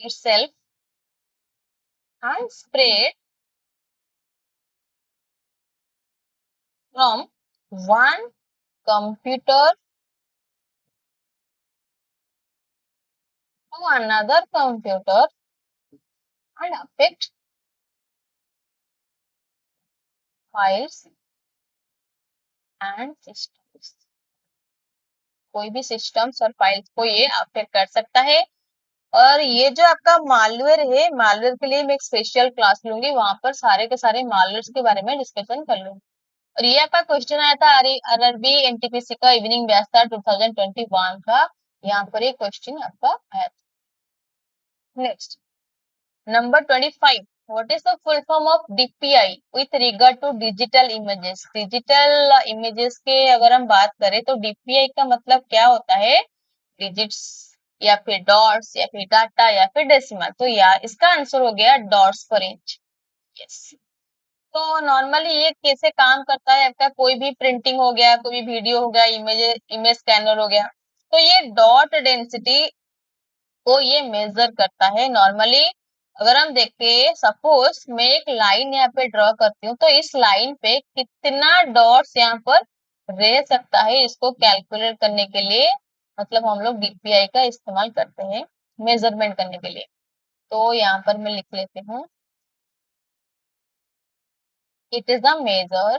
itself and spread from one computer to another computer and affect files and systems. कोई भी सिस्टम्स और फाइल्स को ये अफेक्ट कर सकता है। और ये जो आपका मालवेयर है, मालवेयर के लिए मैं एक स्पेशल क्लास लूंगी, वहां पर सारे के सारे मालवेयर के बारे में डिस्कशन कर लूंगी। और ये आपका क्वेश्चन आया था आरआरबी एनटीपीसी का इवनिंग बैच था 2021 का, यहाँ पर एक क्वेश्चन आपका आया था। Next, number 25, what is the full form of DPI with regard to digital images? Digital images के अगर हम बात करें तो डीपीआई का मतलब क्या होता है? डिजिट्स या फिर डॉट्स या फिर डाटा या फिर डेसिमल। तो यार इसका आंसर हो गया डॉट्स पर इंच। यस। तो नॉर्मली ये कैसे काम करता है? आपका कोई भी प्रिंटिंग हो गया, कोई भी वीडियो हो गया, इमेज स्कैनर हो गया, तो ये डॉट डेंसिटी को ये मेजर करता है। नॉर्मली अगर हम देखें, सपोज मैं एक लाइन यहाँ पे ड्रॉ करती हूँ, तो इस लाइन पे कितना डॉट्स यहाँ पर रह सकता है, इसको कैलकुलेट करने के लिए मतलब हम लोग डीपीआई का इस्तेमाल करते हैं मेजरमेंट करने के लिए। तो यहाँ पर मैं लिख लेती हूँ, it is the measure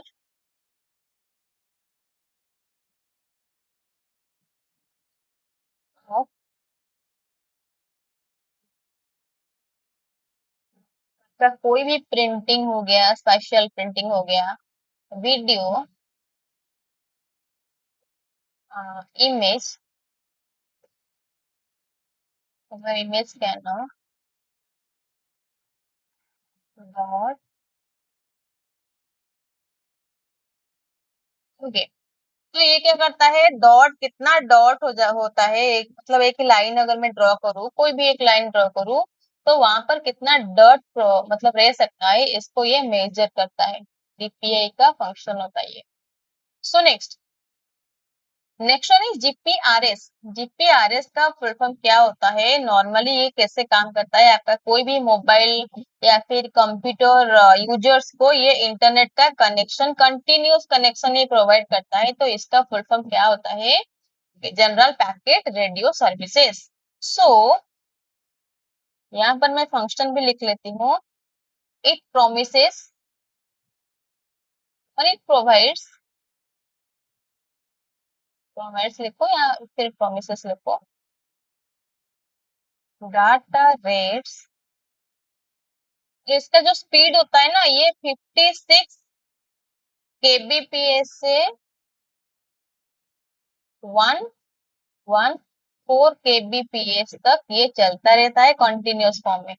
of का कोई भी प्रिंटिंग हो गया, स्पेशल प्रिंटिंग हो गया, video, image, image scanner, dot, okay. तो ये क्या करता है? डॉट, कितना डॉट होता है, एक मतलब एक लाइन अगर मैं ड्रॉ करूँ, कोई भी एक लाइन ड्रॉ करूँ, तो वहां पर कितना डॉट मतलब रह सकता है, इसको ये मेजर करता है। डीपीआई का फंक्शन होता है ये। So next, next one is GPRS. GPRS का फुल फॉर्म क्या होता है? नॉर्मली ये कैसे काम करता है? आपका कोई भी मोबाइल या फिर कंप्यूटर यूजर्स को ये इंटरनेट का कनेक्शन, कंटिन्यूस कनेक्शन ये प्रोवाइड करता है। तो इसका फुल फॉर्म क्या होता है? General packet radio services. So यहाँ पर मैं फंक्शन भी लिख लेती हूँ, इट प्रोमिसेस और इट प्रोवाइड्स, प्रोवाइड्स लिखो या फिर प्रोमिसेस लिखो, डाटा रेट्स, इसका जो स्पीड होता है ना ये 56 kbps से 114 kbps तक ये चलता रहता है कंटिन्यूअस फॉर्म में।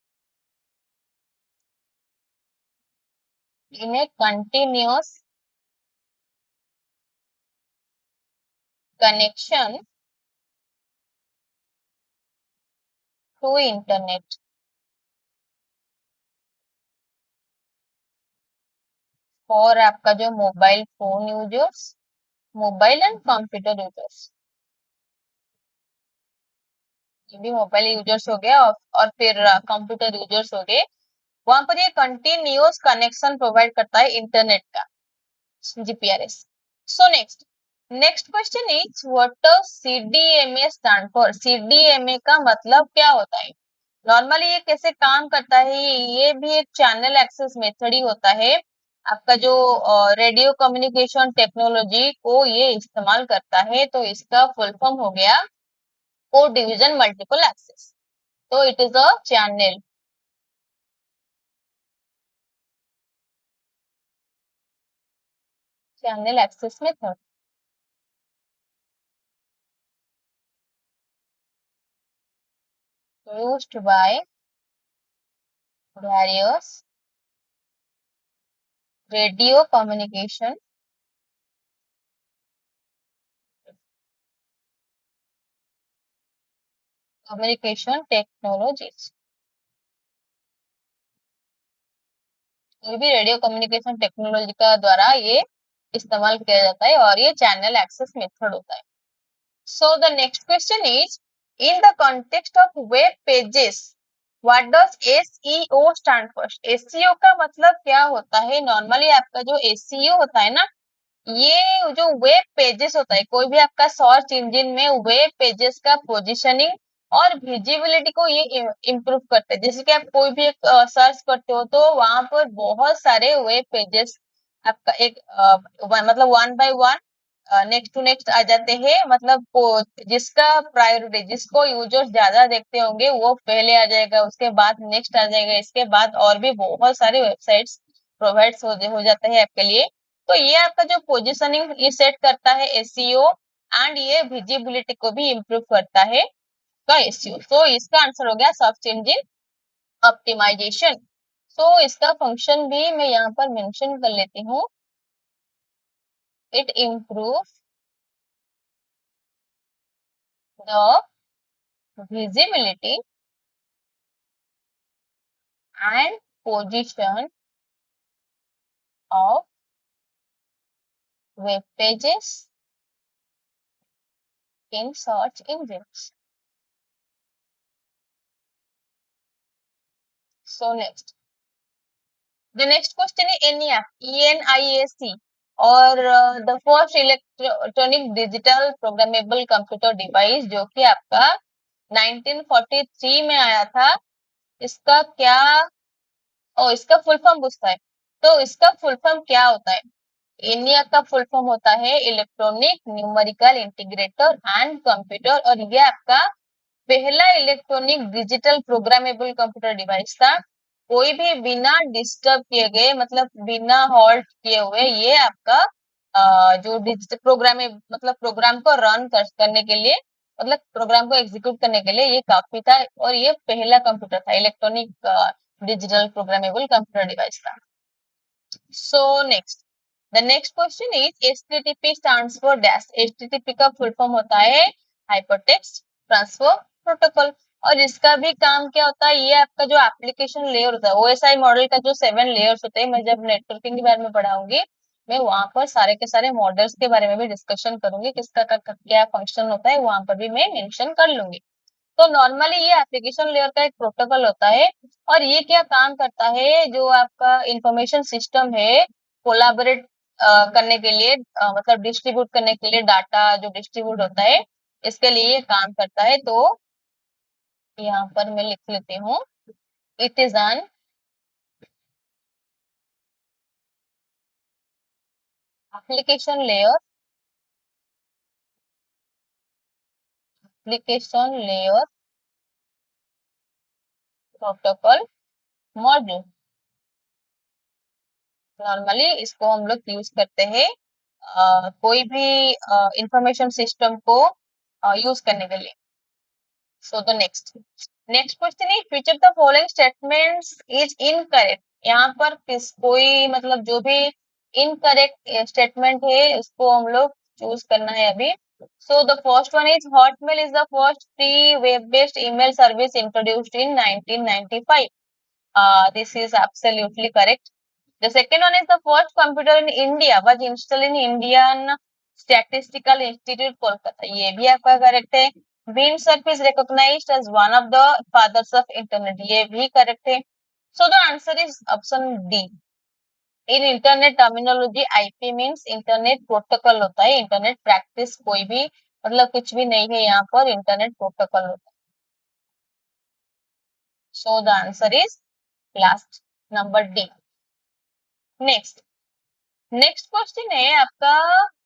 इन्हें कंटिन्यूअस कनेक्शन टू इंटरनेट और आपका जो mobile phone users, mobile and computer users, ये भी मोबाइल यूजर्स हो गया और फिर कंप्यूटर यूजर्स हो गए, वहां पर ये कंटिन्यूअस कनेक्शन प्रोवाइड करता है इंटरनेट का, GPRS. So next question is what does CDMA stand for? CDMA का मतलब क्या होता है? नॉर्मली ये कैसे काम करता है? ये भी एक चैनल एक्सेस मेथड ही होता है। आपका जो रेडियो कम्युनिकेशन टेक्नोलॉजी को ये इस्तेमाल करता है, तो इसका फुल फॉर्म हो गया कोड डिवीजन मल्टीपल एक्सेस। तो it is a channel access method used by various radio communication technologies। ये भी रेडियो कम्युनिकेशन टेक्नोलॉजी का द्वारा ये इस्तेमाल किया जाता है और ये चैनल एक्सेस मेथड होता है। So the next question is, in the context of web pages, what does SEO stand for? SEO का मतलब क्या होता है? नॉर्मली आपका जो SEO होता है ना, ये जो वेब पेजेस होता है, कोई भी आपका सर्च इंजन में वेब पेजेस का पोजीशनिंग और विजिबिलिटी को ये इम्प्रूव करते हैं। जैसे कि आप कोई भी एक सर्च करते हो तो वहां पर बहुत सारे वेब पेजेस आपका एक मतलब one by one next to next आ जाते हैं, मतलब जिसका प्रायोरिटी, जिसको यूजर्स ज्यादा देखते होंगे वो पहले आ जाएगा, उसके बाद नेक्स्ट आ जाएगा, इसके बाद और भी बहुत सारे वेबसाइट्स प्रोवाइड हो जाते हैं आपके लिए। तो ये आपका जो पोजीशनिंग ये सेट करता है एसईओ, एंड ये विजिबिलिटी को भी इम्प्रूव करता है का एसईओ। तो इसका आंसर हो गया सर्च इंजन ऑप्टिमाइजेशन। तो इसका फंक्शन भी मैं यहाँ पर मेंशन कर लेती हूँ। It improve the visibility and position of web pages in search engines. So the next question is ENIAC, ENIAC, और the first electronic digital programmable computer device जो कि आपका 1943 में आया था। इसका क्या, इसका फुल फॉर्म पूछता है, तो इसका फुल फॉर्म क्या होता है? ENIAC का फुल फॉर्म होता है electronic numerical integrator and computer, और ये आपका पहला electronic digital programmable computer device था। कोई भी बिना डिस्टर्ब किए गए, मतलब बिना हॉल्ट किए हुए, ये आपका जो डिजिटल प्रोग्राम मतलब प्रोग्राम को करने के लिए, मतलब प्रोग्राम को एग्जीक्यूट करने के लिए ये काफी था, और ये पहला कंप्यूटर था, electronic digital programmable computer device था। So the next question is HTTP stands for dash। HTTP का फुल फॉर्म होता है हाइपरटेक्स्ट ट्रांसफर प्रोटोकॉल, और इसका भी काम क्या होता है? ये आपका जो एप्लीकेशन लेयर होता है, ओएसआई मॉडल का जो 7 लेयर्स होते हैं, मैं जब नेटवर्किंग के बारे में पढ़ाऊंगी, मैं वहां पर सारे के सारे मॉडल्स के बारे में भी डिस्कशन करूंगी, किसका क्या फंक्शन होता है वहां पर भी मैं मेंशन कर लूंगी। तो नॉर्मली ये एप्लीकेशन लेयर का एक प्रोटोकॉल होता है, और ये क्या काम करता है? जो आपका इंफॉर्मेशन सिस्टम है कोलाबोरेट करने के लिए, मतलब डिस्ट्रीब्यूट करने के लिए, डाटा जो डिस्ट्रीब्यूट होता है इसके लिए ये काम करता है। तो यहाँ पर मैं लिख लेती हूँ, it is an application layer, application layer protocol module. Normally इसको हम लोग यूज करते हैं कोई भी इंफॉर्मेशन सिस्टम को यूज करने के लिए। So the next question is which of the following statements is incorrect? यहाँ पर किस कोई मतलब जो भी इनकरेक्ट स्टेटमेंट है उसको हम लोग चूज करना है अभी। So the first one is Hotmail is the first free web-based email service introduced in 1995. This is absolutely correct. The second one is the first computer in India was installed in Indian Statistical Institute, Kolkata. ये भी आपका correct है। Windsurf is recognized as one of the fathers of internet. ये भी correct है। So the answer is option D. In internet terminology, IP means internet protocol होता है। internet practice कोई भी मतलब कुछ भी नहीं है यहाँ पर internet protocol होता है। So the answer is last number D. Next question है आपका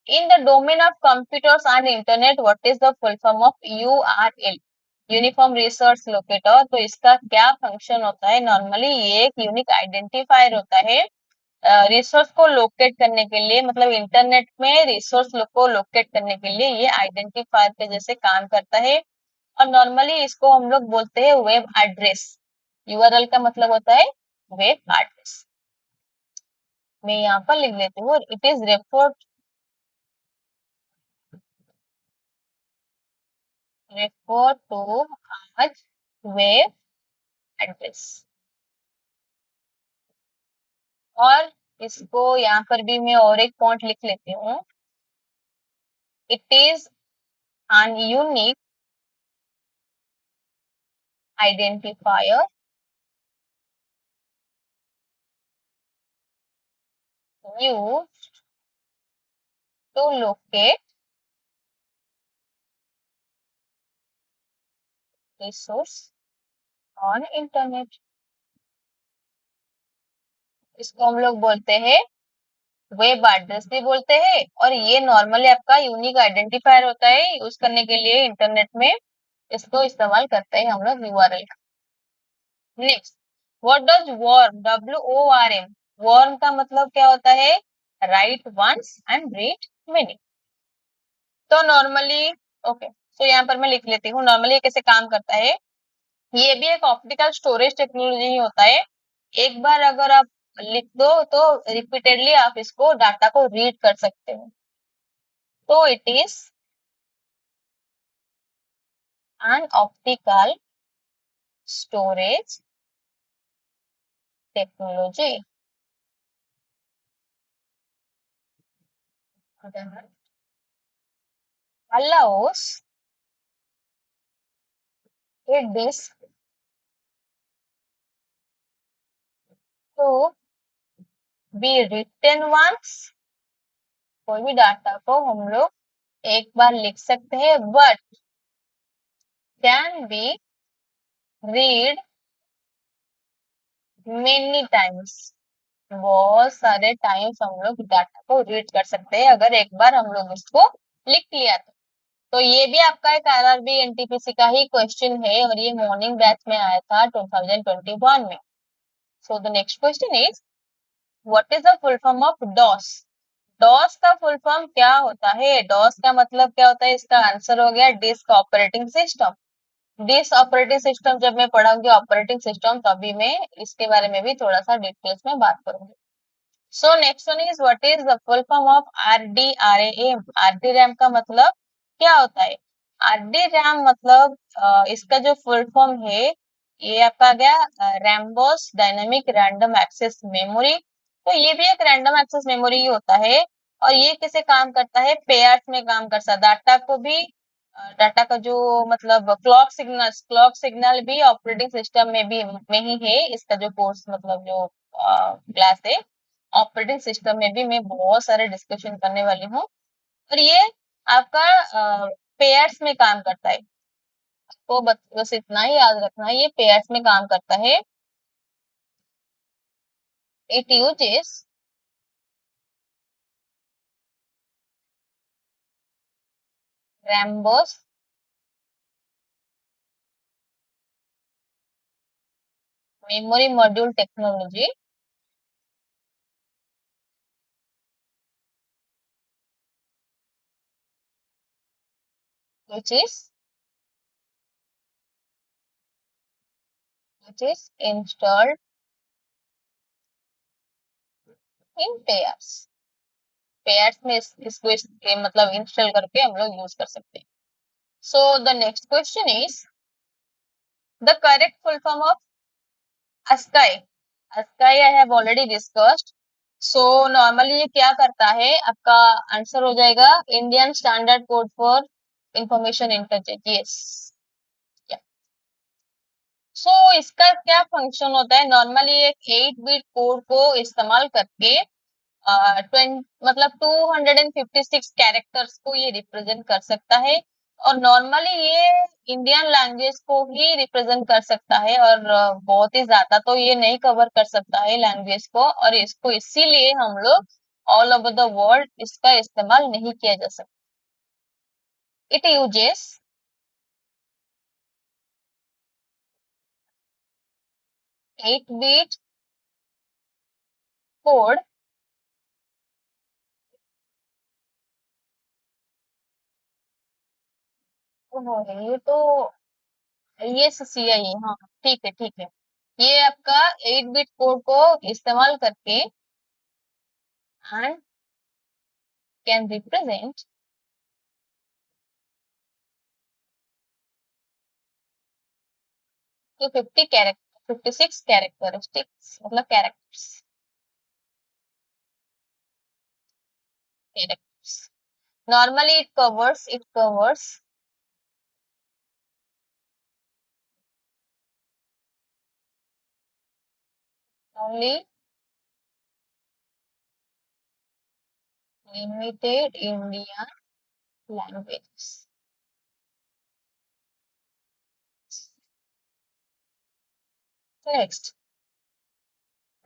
in the domain of computers and internet what is the full form of URL, uniform resource locator. तो इसका क्या फंक्शन होता है? नॉर्मली ये एक यूनिक आइडेंटिफायर होता है रिसोर्स को लोकेट करने के लिए, मतलब इंटरनेट में रिसोर्स को लोकेट करने के लिए ये आइडेंटिफायर के जैसे काम करता है। और नॉर्मली इसको हम लोग बोलते हैं वेब एड्रेस। यूआरएल का मतलब होता है वेब एड्रेस। मैं यहाँ पर लिख लेती हूँ it is refer to as web address। और इसको यहाँ पर भी मैं और एक पॉइंट लिख लेती हूँ it is an unique identifier used to locate resource on internet। इसको हम लोग बोलते हैं वेब एड्रेस भी बोलते हैं और ये नॉर्मली आपका यूनिक आइडेंटिफायर होता है यूज करने के लिए इंटरनेट में इसको इस्तेमाल करते हैं हम लोग यूआरएल का। Next, what does worm, WORM, worm का मतलब क्या होता है? Write once and read many. तो नॉर्मली ओके, तो यहाँ पर मैं लिख लेती हूँ नॉर्मली ये कैसे काम करता है। ये भी एक ऑप्टिकल स्टोरेज टेक्नोलॉजी ही होता है। एक बार अगर आप लिख दो तो रिपीटेडली आप इसको डाटा को रीड कर सकते हो। तो it is an optical storage technology that allows a disk to be written once। कोई भी डाटा को हम लोग एक बार लिख सकते हैं but can be read many times. बहुत सारे टाइम्स हम लोग डाटा को रीड कर सकते हैं अगर एक बार हम लोग उसको लिख लिया तो ये भी आपका एक आरआरबी एनटीपीसी का ही क्वेश्चन है और ये मॉर्निंग बैच में आया था 2021 में। So the next question is what is the full form of DOS? DOS का फुल फॉर्म क्या होता है? डॉस का मतलब क्या होता है? इसका आंसर हो गया disk operating system. Disk operating system जब मैं पढ़ाऊंगी ऑपरेटिंग सिस्टम तभी मैं इसके बारे में भी थोड़ा सा डिटेल्स में बात करूंगी। So next one is what is the full form of RDRAM? RDRAM का मतलब क्या होता है? RDRAM मतलब इसका जो फुल फॉर्म है ये आपका गया रैम्बोस डायनेमिक रैंडम एक्सेस मेमोरी। तो ये भी एक रैंडम एक्सेस मेमोरी ही होता है और ये कैसे काम करता है? पेयर्स में काम करता है। डाटा को भी डाटा का जो मतलब क्लॉक सिग्नल भी ऑपरेटिंग सिस्टम में भी में ही है। इसका जो कोर्स मतलब जो क्लास है ऑपरेटिंग सिस्टम में भी मैं बहुत सारे डिस्कशन करने वाली हूँ और ये आपका पेयर्स में काम करता है। तो बस इतना ही याद रखना है ये पेयर्स में काम करता है। It uses रैम्बोस memory module technology, which is installed in pairs में इसको इसके मतलब इंस्टॉल करके हम लोग यूज कर सकते हैं. So the next question is the correct full form of ASCII. ASCII I have already discussed. So normally ये क्या करता है, आपका आंसर हो जाएगा Indian standard code for information interchange. Yes. So इसका क्या फंक्शन होता है, नॉर्मली एक 8 बिट कोड को इस्तेमाल करके 256 कैरेक्टर्स को ये रिप्रेजेंट कर सकता है. और नॉर्मली ये इंडियन लैंग्वेज को ही रिप्रेजेंट कर सकता है और बहुत ही ज्यादा तो ये नहीं कवर कर सकता है लैंग्वेज को, और इसको इसीलिए हम लोग ऑल ओवर द वर्ल्ड इसका इस्तेमाल नहीं किया जा सकता. इट यूजेस 8 बिट कोड ये तो ये सीआई. हाँ, ठीक है ठीक है. ये आपका 8 बिट कोड को इस्तेमाल करके and can represent 250 character 56 characteristics मतलब characters. Normally it covers only limited Indian languages. Next.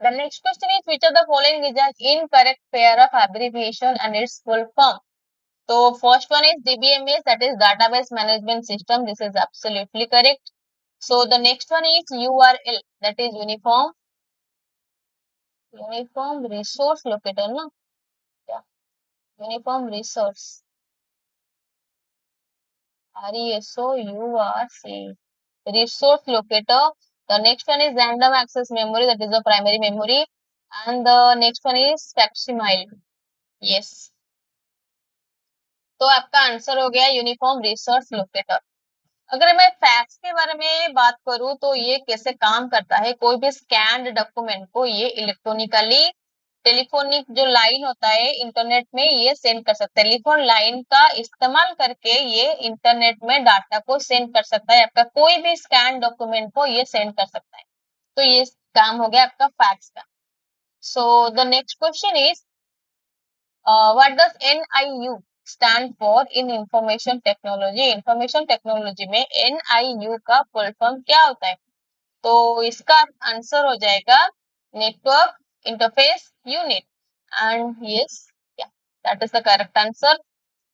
The next question is which of the following is an incorrect pair of abbreviation and its full form? So first one is DBMS, that is database management system. This is absolutely correct. So the next one is URL, that is uniform resource locator, no? Yeah. Uniform resource. RESOURC. Resource locator. The next one is random access memory, that is the primary memory. And the next one is facsimile. Yes. तो आपका answer हो गया uniform resource locator. अगर मैं fax के बारे में बात करूं तो ये कैसे काम करता है, कोई भी स्कैन्ड डॉक्यूमेंट को ये इलेक्ट्रॉनिकली टेलीफोनिक जो लाइन होता है इंटरनेट में ये सेंड कर सकता है. टेलीफोन लाइन का इस्तेमाल करके ये इंटरनेट में डाटा को सेंड कर सकता है. आपका कोई भी स्कैन डॉक्यूमेंट को ये सेंड कर सकता है. तो ये काम हो गया आपका फैक्स का. सो the next question is what does NIU stand for in information technology. Information technology में NIU का फुल फॉर्म क्या होता है? तो इसका आंसर हो जाएगा network interface unit. And yes, that is the correct answer.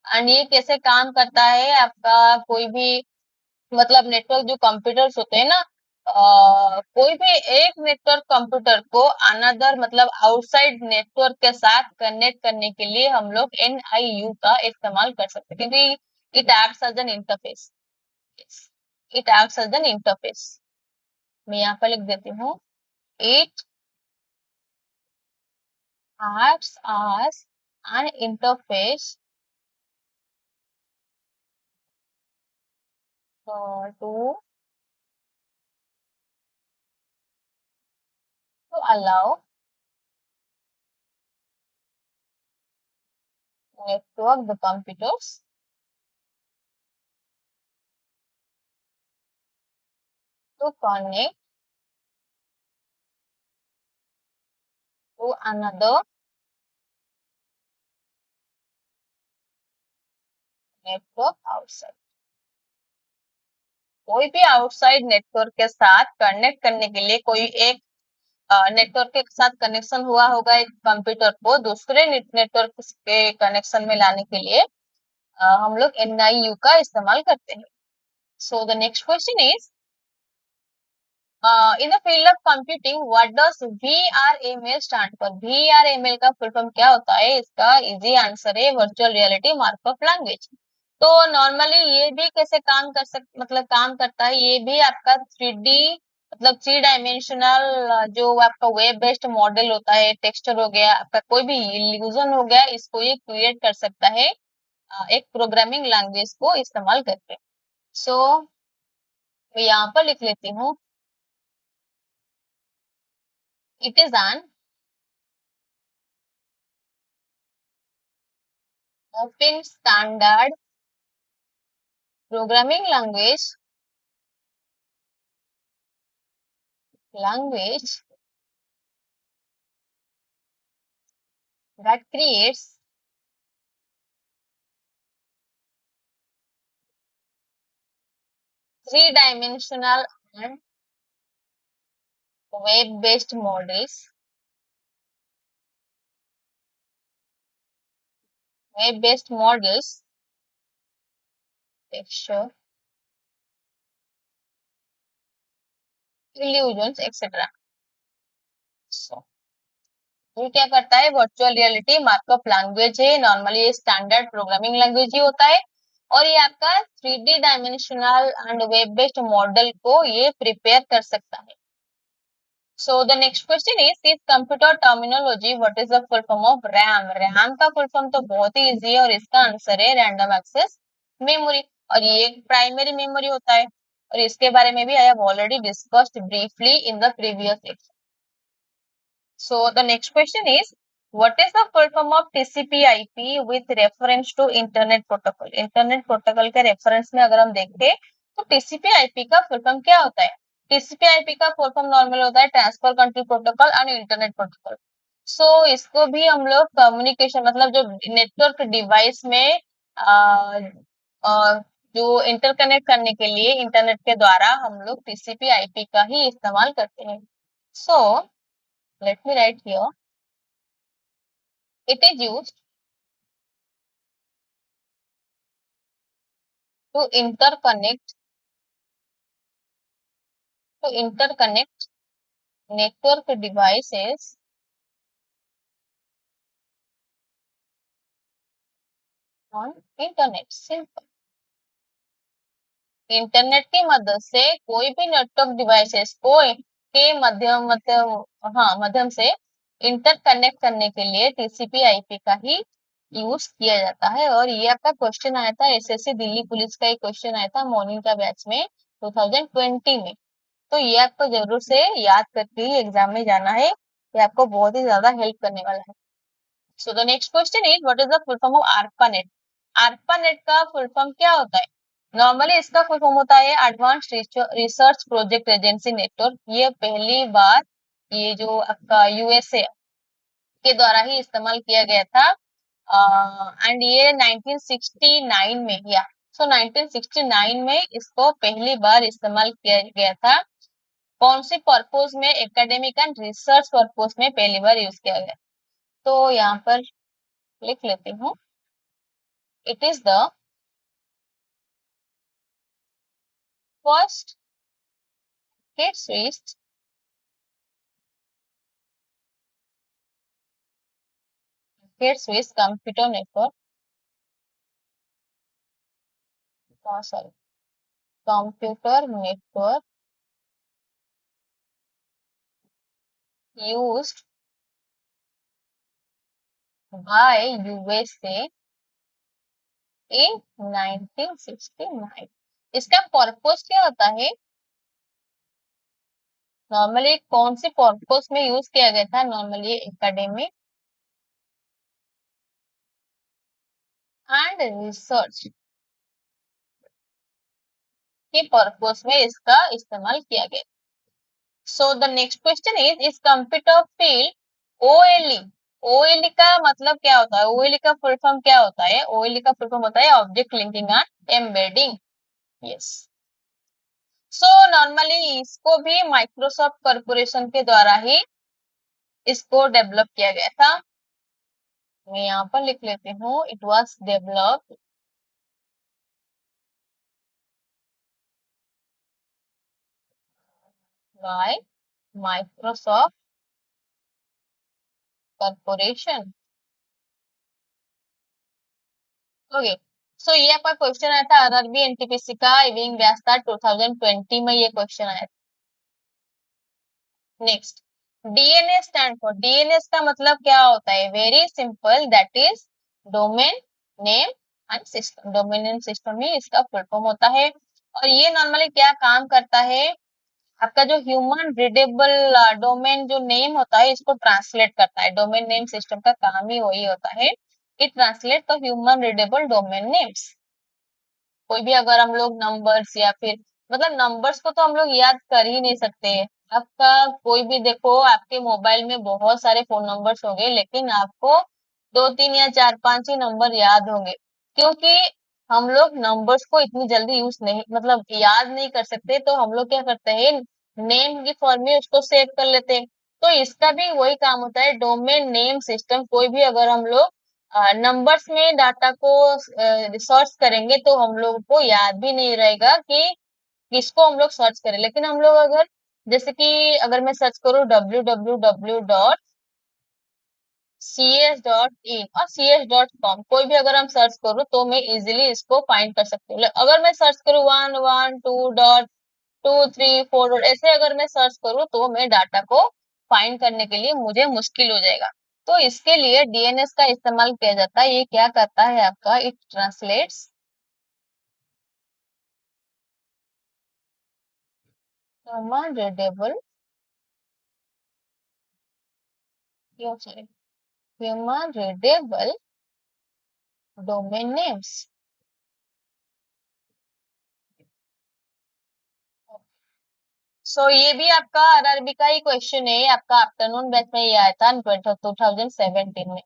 And ये कैसे काम करता है, आपका कोई भी मतलब नेटवर्क जो कंप्यूटर्स होते हैं ना, कोई भी एक नेटवर्क कंप्यूटर को अनदर मतलब आउटसाइड नेटवर्क के साथ कनेक्ट करने के लिए हम लोग NIU का इस्तेमाल कर सकते हैं, क्योंकि it acts as an interface. It acts as an interface. मैं यहाँ पर लिख देती हूँ. It acts as an interface to allow network the computers to connect to another network outside. कोई भी आउटसाइड नेटवर्क के साथ कनेक्ट करने के लिए कोई एक नेटवर्क के साथ कनेक्शन हुआ होगा एक कंप्यूटर को दूसरे नेटवर्क के कनेक्शन में लाने के लिए हम लोग NIU का इस्तेमाल करते हैं. So the next question is in the field of computing what does VRML stand for? VRML का फुल फॉर्म क्या होता है? इसका इजी आंसर है वर्चुअल रियलिटी मार्कअप लैंग्वेज। तो नॉर्मली ये भी कैसे काम कर मतलब काम करता है, ये भी आपका 3D मतलब 3 डायमेंशनल जो आपका वेब बेस्ड मॉडल होता है, टेक्सचर हो गया, आपका कोई भी इल्यूजन हो गया, इसको ये क्रिएट कर सकता है एक प्रोग्रामिंग लैंग्वेज को इस्तेमाल करके। सो मैं यहाँ पर लिख लेती हूँ, it is N open standard programming language that creates 3 dimensional and web-based models, web-based models, texture, illusions, etc. So, ये क्या करता है? वर्चुअल रियलिटी मार्कअप लैंग्वेज है। नॉर्मली ये स्टैंडर्ड प्रोग्रामिंग लैंग्वेज ही होता है और ये आपका 3D dimensional and web based model को ये प्रिपेयर कर सकता है। So the next question is computer terminology, what is the full form of RAM? RAM का full form तो बहुत ही इजी है और इसका आंसर है रैंडम एक्सेस मेमोरी। और ये एक प्राइमरी मेमोरी होता है और इसके बारे में भी I have already discussed briefly in the previous lecture. So the next question is what is the full form of TCP/IP with reference to internet protocol? Internet protocol के रेफरेंस में अगर हम देखते तो TCP/IP का फुल फॉर्म क्या होता है? TCP/IP का फुल फॉर्म नॉर्मल होता है transfer control protocol and internet protocol. So इसको भी हम लोग कम्युनिकेशन मतलब जो नेटवर्क डिवाइस में जो इंटरकनेक्ट करने के लिए इंटरनेट के द्वारा हम लोग TCP/IP का ही इस्तेमाल करते हैं। सो let me write here. It is used to interconnect network devices on internet. Simple. Internet की मदद से कोई भी नेटवर्क डिवाइसेस को के माध्यम से इंटरकनेक्ट करने के लिए TCP/IP का ही यूज किया जाता है। और ये आपका क्वेश्चन आया था एसएससी दिल्ली पुलिस का एक क्वेश्चन आया था मॉर्निंग का बैच में 2020 में। तो ये आपको जरूर से याद करके ही एग्जाम में जाना है, ये आपको बहुत ही ज्यादा हेल्प करने वाला है। सो the next question is what is the full form of ARPANET? ARPANET का फुल फॉर्म क्या होता है? नॉर्मली इसका फुल फॉर्म होता है advance research project agency network. ये पहली बार ये जो आपका यूएसए के द्वारा ही इस्तेमाल किया गया था एंड ये 1969 में या 1969 में इसको पहली बार इस्तेमाल किया गया था। कौन सी पर्पज में? एकेडमिक एंड रिसर्च पर्पज में पहली बार यूज किया गया। तो यहाँ पर लिख लेती हूँ, it is the first hit switch computer network sorry computer network used by USA in 1969। इसका पर्पस क्या होता है? नॉर्मली कौन सी पर्पस में यूज किया गया था? नॉर्मली एकेडमिक एंड रिसर्च के पर्पस में इसका इस्तेमाल किया गया। सो the next question is computer field OLE। OLE का मतलब क्या होता है? OLE का फुल फॉर्म क्या होता है? OLE का फुल फॉर्म होता है object linking and embedding. Yes. So normally इसको भी माइक्रोसॉफ्ट कॉर्पोरेशन के द्वारा ही इसको डेवलप किया गया था। मैं यहाँ पर लिख लेती हूँ, it was developed by Microsoft Corporation. Okay, so ये आपका क्वेश्चन आया था आरआरबी एनटीपीसी का इवनिंग बैच था 2020 में, ये क्वेश्चन आया था। Next, DNS stand for, DNS का मतलब क्या होता है? Very simple, that is domain name and system. Domain name system ही इसका फुल फॉर्म होता है। और ये नॉर्मली क्या काम करता है? आपका जो ह्यूमन रीडेबल डोमेन जो नेम होता है इसको ट्रांसलेट करता है। डोमेन नेम सिस्टम का काम ही वही होता है, it translate the human readable domain names. कोई भी अगर हम लोग नंबर्स या फिर मतलब नंबर्स को तो हम लोग याद कर ही नहीं सकते। आपका कोई भी देखो, आपके मोबाइल में बहुत सारे फोन नंबर्स होंगे लेकिन आपको दो तीन या चार पांच ही नंबर याद होंगे, क्योंकि हम लोग नंबर्स को इतनी जल्दी यूज नहीं मतलब याद नहीं कर सकते, तो हम लोग क्या करते हैं, नेम की फॉर्म में उसको सेव कर लेते हैं। तो इसका भी वही काम होता है, डोमेन नेम सिस्टम। कोई भी अगर हम लोग नंबर्स में डाटा को सर्च करेंगे तो हम लोगों को याद भी नहीं रहेगा कि किसको हम लोग सर्च करें। लेकिन हम लोग अगर जैसे कि अगर मैं सर्च करूँ www.cs.in और cs.com, कोई भी अगर हम सर्च करूँ तो मैं इजीली इसको फाइंड कर सकती हूँ। अगर मैं सर्च करूँ 112.234 ऐसे अगर मैं सर्च करूँ तो मैं डाटा को फाइंड करने के लिए मुझे मुश्किल हो जाएगा। तो इसके लिए डीएनएस का इस्तेमाल किया जाता है। ये क्या करता है आपका, it translates human readable, sorry, human readable domain names. So ये भी आपका आरआरबी का ही क्वेश्चन है, आपका आफ्टरनून बैच में ये आया था 2017 में।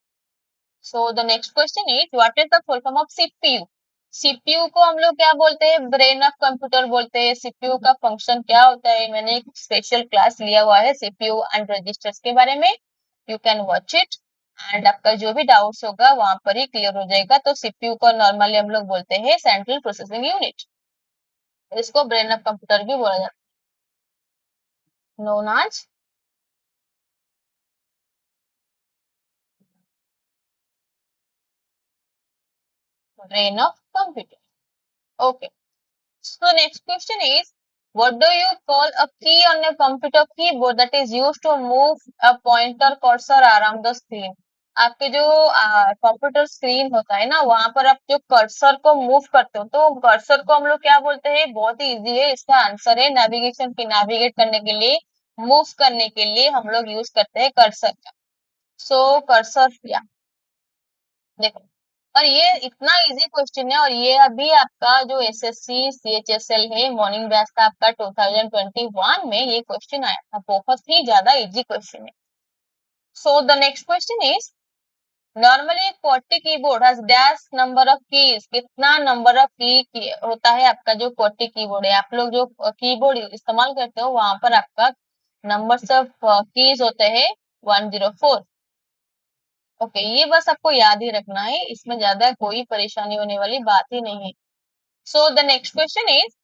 So the next question is what is the full form of CPU? CPU को हम लोग क्या बोलते हैं? ब्रेन ऑफ कंप्यूटर बोलते हैं। सीपीयू का फंक्शन क्या होता है? मैंने एक स्पेशल क्लास लिया हुआ है सीपीयू एंड रजिस्टर्स के बारे में, you can watch it and आपका जो भी डाउट्स होगा वहां पर ही क्लियर हो जाएगा। तो सीपीयू को नॉर्मली हम लोग बोलते हैं सेंट्रल प्रोसेसिंग यूनिट, इसको ब्रेन ऑफ कंप्यूटर भी बोला जाता है, known as brain of computer. Okay, so next question is, what do you call a key on a computer keyboard that is used to move a pointer cursor around the screen? आपके जो computer screen होता है ना, वहां पर आप जो cursor को मूव करते हो तो कर्सर को हम लोग क्या बोलते हैं? बहुत ही इजी है, इसका आंसर है नेविगेशन की, नेविगेट करने के लिए, मूव करने के लिए हम लोग यूज करते हैं कर्सर का। सो कर्सर या देखो, और ये इतना इजी क्वेश्चन है, और ये अभी आपका जो एसएससी सीएचएसएल है मॉर्निंग बैच का आपका 2021 में ये क्वेश्चन आया था, बहुत ही ज्यादा इजी क्वेश्चन है। सो the next question is, normally Corti keyboard has dash number of keys, कितना नंबर ऑफ की होता है आपका जो क्वार्टी कीबोर्ड है? आप लोग जो कीबोर्ड इस्तेमाल करते हो वहां पर आपका नंबर्स ऑफ कीज होते हैं 104। ओके, ये बस आपको याद ही रखना है, इसमें ज्यादा कोई परेशानी होने वाली बात ही नहीं है। सो the next question is,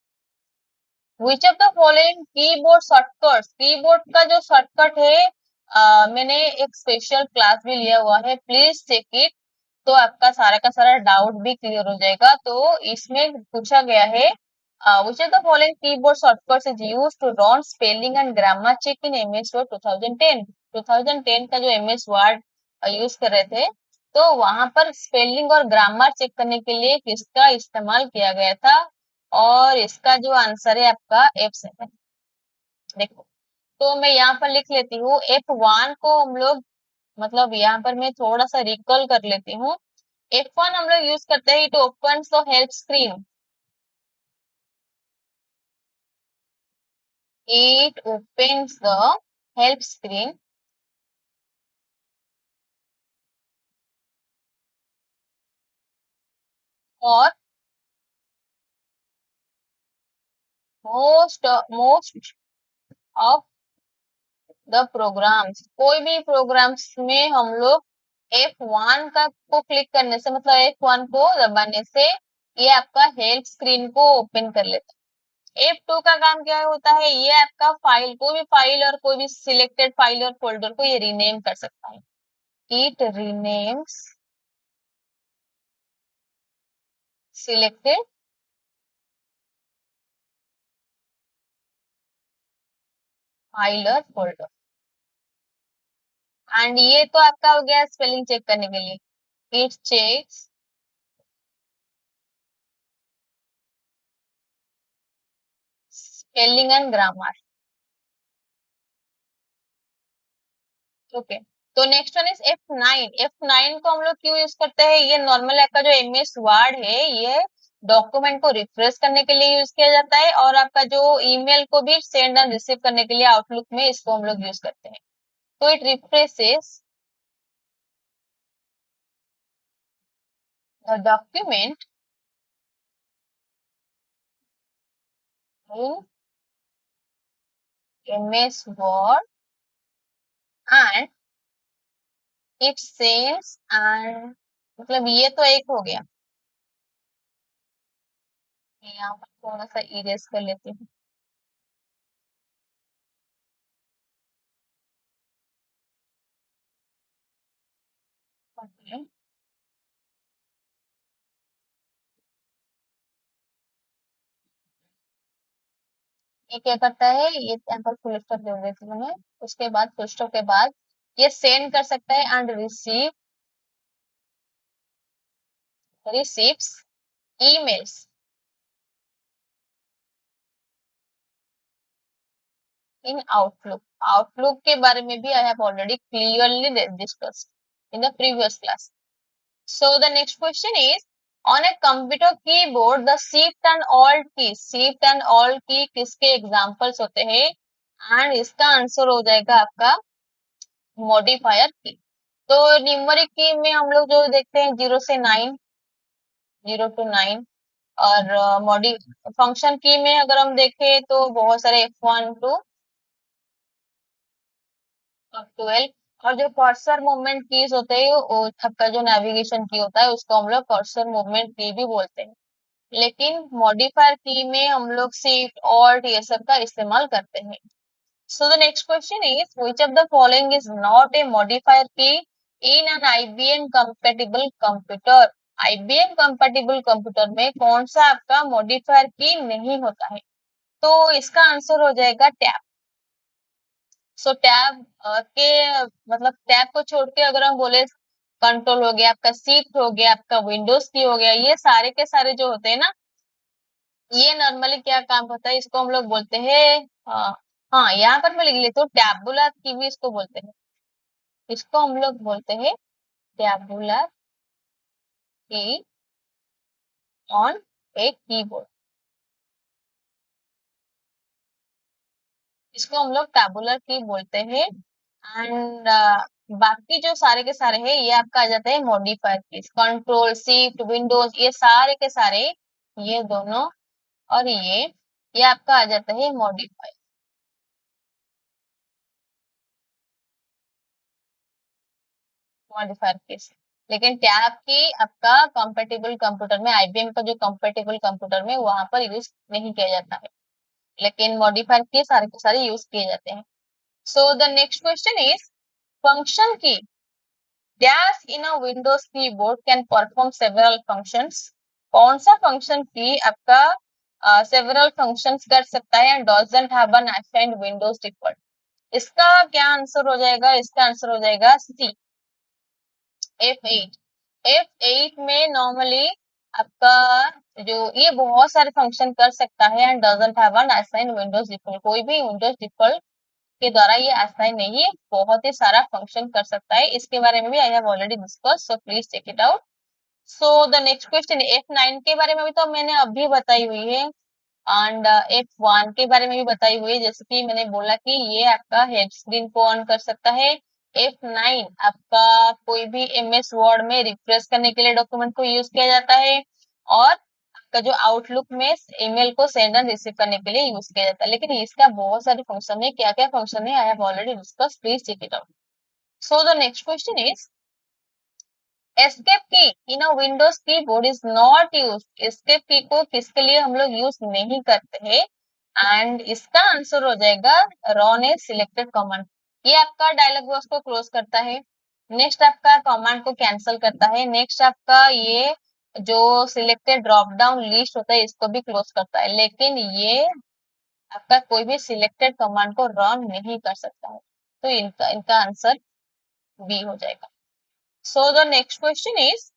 which of the following keyboard shortcuts, keyboard का जो शॉर्टकट है, मैंने एक स्पेशल क्लास भी लिया हुआ है, प्लीज चेक इट, तो आपका सारा का सारा डाउट भी क्लियर हो जाएगा। तो इसमें पूछा गया है, which of the following keyboard shortcuts is used to run spelling and grammar check in MS Word 2010? 2010 का जो एमएस वर्ड यूज कर रहे थे, तो वहां पर स्पेलिंग और ग्रामर चेक करने के लिए किसका इस्तेमाल किया गया था? और इसका जो आंसर है आपका F7। देखो, तो मैं यहाँ पर लिख लेती हूँ F1 को हम लोग, मतलब यहाँ पर मैं थोड़ा सा रिकॉल कर लेती हूँ। F1 हम लोग यूज करते हैं, it opens the help screen, it opens the help screen, और मोस्ट ऑफ द प्रोग्राम्स, कोई भी प्रोग्राम्स में हम लोग F1 का को क्लिक करने से, मतलब F1 को दबाने से ये आपका हेल्प स्क्रीन को ओपन कर लेता है। F2 का काम क्या होता है, ये आपका फाइल, कोई भी फाइल और कोई भी सिलेक्टेड फाइल और फोल्डर को ये रीनेम कर सकता है। इट रीनेम्स सिलेक्टेड फाइल और फोल्डर। एंड ये तो आपका हो गया स्पेलिंग चेक करने के लिए। It checks spelling and grammar. Okay, तो next one is F9। F9 को हम लोग क्यों यूज करते हैं, ये नॉर्मल आपका जो MS वर्ड है, ये डॉक्यूमेंट को रिफ्रेश करने के लिए यूज किया जाता है, और आपका जो ईमेल को भी सेंड एंड रिसीव करने के लिए आउटलुक में इसको हम लोग यूज करते हैं। तो it refreshes the document in MS word and it saves and, मतलब ये तो एक हो गया। यहाँ पर थोड़ा सा इरेज कर लेती हूँ। Okay. ये क्या करता है, ये यहाँ पर फुल स्टॉप दे देती हूँ मैं, उसके बाद फुल स्टॉप के बाद ये सेंड कर सकता है and receives emails in outlook. Outlook के बारे में भी I have already clearly discussed in the previous class. So the next question is, on a computer keyboard the shift and alt key, shift and alt key किसके examples होते हैं, and इसका answer हो जाएगा आपका मॉडिफायर की। तो numeric की में हम लोग जो देखते हैं 0 से 9, 0 to 9, और मॉडि फंक्शन की में अगर हम देखें तो बहुत सारे F1 to 12, और जो कर्सर मूवमेंट कीज होते हैं वो आपका जो नेविगेशन की होता है उसको हम लोग कर्सर मूवमेंट की भी बोलते हैं। लेकिन मॉडिफायर की में हम लोग शिफ्ट ऑल्ट ये सब का इस्तेमाल करते हैं। So the next question is, which of the following is not a modifier key in an IBM compatible computer? IBM compatible computer में कौन सा आपका मॉडिफायर की नहीं होता है? तो इसका आंसर हो जाएगा टैब। सो टैब के मतलब टैब को छोड़ के अगर हम बोले कंट्रोल हो गया, आपका शिफ्ट हो गया, आपका विंडोज की हो गया, ये सारे के सारे जो होते हैं ना, ये नॉर्मली क्या काम होता है, इसको हम लोग बोलते हैं हाँ, यहाँ पर मैं लिख लेती हूँ, टैबुलर की भी इसको बोलते हैं। इसको हम लोग बोलते हैं टैबुलर की ऑन ए कीबोर्ड। इसको हम लोग टैबुलर की बोलते हैं। एंड बाकी जो सारे के सारे हैं ये आपका आ जाता है मॉडिफायर की, कंट्रोल शिफ्ट विंडोज ये सारे के सारे, ये दोनों और ये आपका आ जाता है मॉडिफायर, मॉडिफायर केस। लेकिन टैब की आपका कंपेटेबल कंप्यूटर में, IBM का जो कंपेटेबल कंप्यूटर में वहां पर यूज नहीं किया जाता है, लेकिन मॉडिफायर के सारे के सारे यूज किए जाते हैं। So the next question is, function key dash in a Windows keyboard can perform several functions. कौन सा फंक्शन की आपका सेवरल फंक्शंस कर सकता है and doesn't have an assigned Windows default? इसका क्या आंसर हो जाएगा, इसका आंसर हो जाएगा सी, F8। F8 में नॉर्मली आपका जो ये बहुत सारे फंक्शन कर सकता है and doesn't have an assign Windows default, कोई भी विंडोज डिफॉल्ट के द्वारा ये असाइन नहीं है, बहुत ही सारा फंक्शन कर सकता है। इसके बारे में भी I have already discuss, so please check it out. So the next question, F9 के बारे में भी तो मैंने अभी बताई हुई है, एंड F1 के बारे में भी बताई हुई है, जैसे कि मैंने बोला कि ये आपका हेड स्क्रीन को ऑन कर सकता है। F9 आपका कोई भी MS वर्ड में रिफ्रेश करने के लिए डॉक्यूमेंट को यूज किया जाता है, और आपका जो आउटलुक में ईमेल को सेंड एंड रिसीव करने के लिए यूज किया जाता है। लेकिन इसका बहुत सारे फंक्शन है, क्या क्या फंक्शन है I have already discuss, please check it out. So the next question is, escape key in a Windows keyboard is not used. Escape key को किसके लिए हम लोग यूज नहीं करते हैं, एंड इसका आंसर हो जाएगा रॉन इज सिलेक्टेड कमांड। ये आपका डायलॉग बॉक्स को क्लोज करता है। नेक्स्ट आपका कमांड को कैंसिल करता है। नेक्स्ट आपका ये जो सिलेक्टेड ड्रॉप डाउन लिस्ट होता है इसको भी क्लोज करता है, लेकिन ये आपका कोई भी सिलेक्टेड कमांड को रन नहीं कर सकता है। तो इनका इनका आंसर बी हो जाएगा। सो the next question is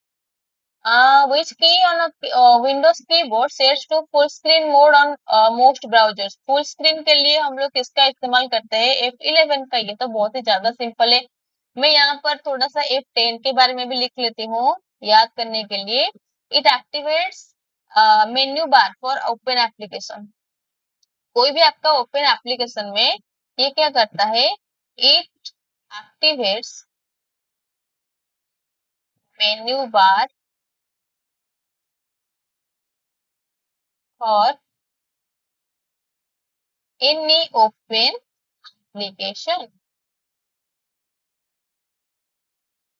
which key on a Windows keyboard sets to full screen mode on most browsers? Full screen के लिए हम लोग किसका इस्तेमाल करते हैं? F11 का। ये तो बहुत ही ज्यादा सिंपल है। मैं यहाँ पर थोड़ा सा F10 के बारे में भी लिख लेती हूँ याद करने के लिए। It activates menu bar for open application. कोई भी आपका ओपन एप्लीकेशन में ये क्या करता है? It activates menu bar for any open application.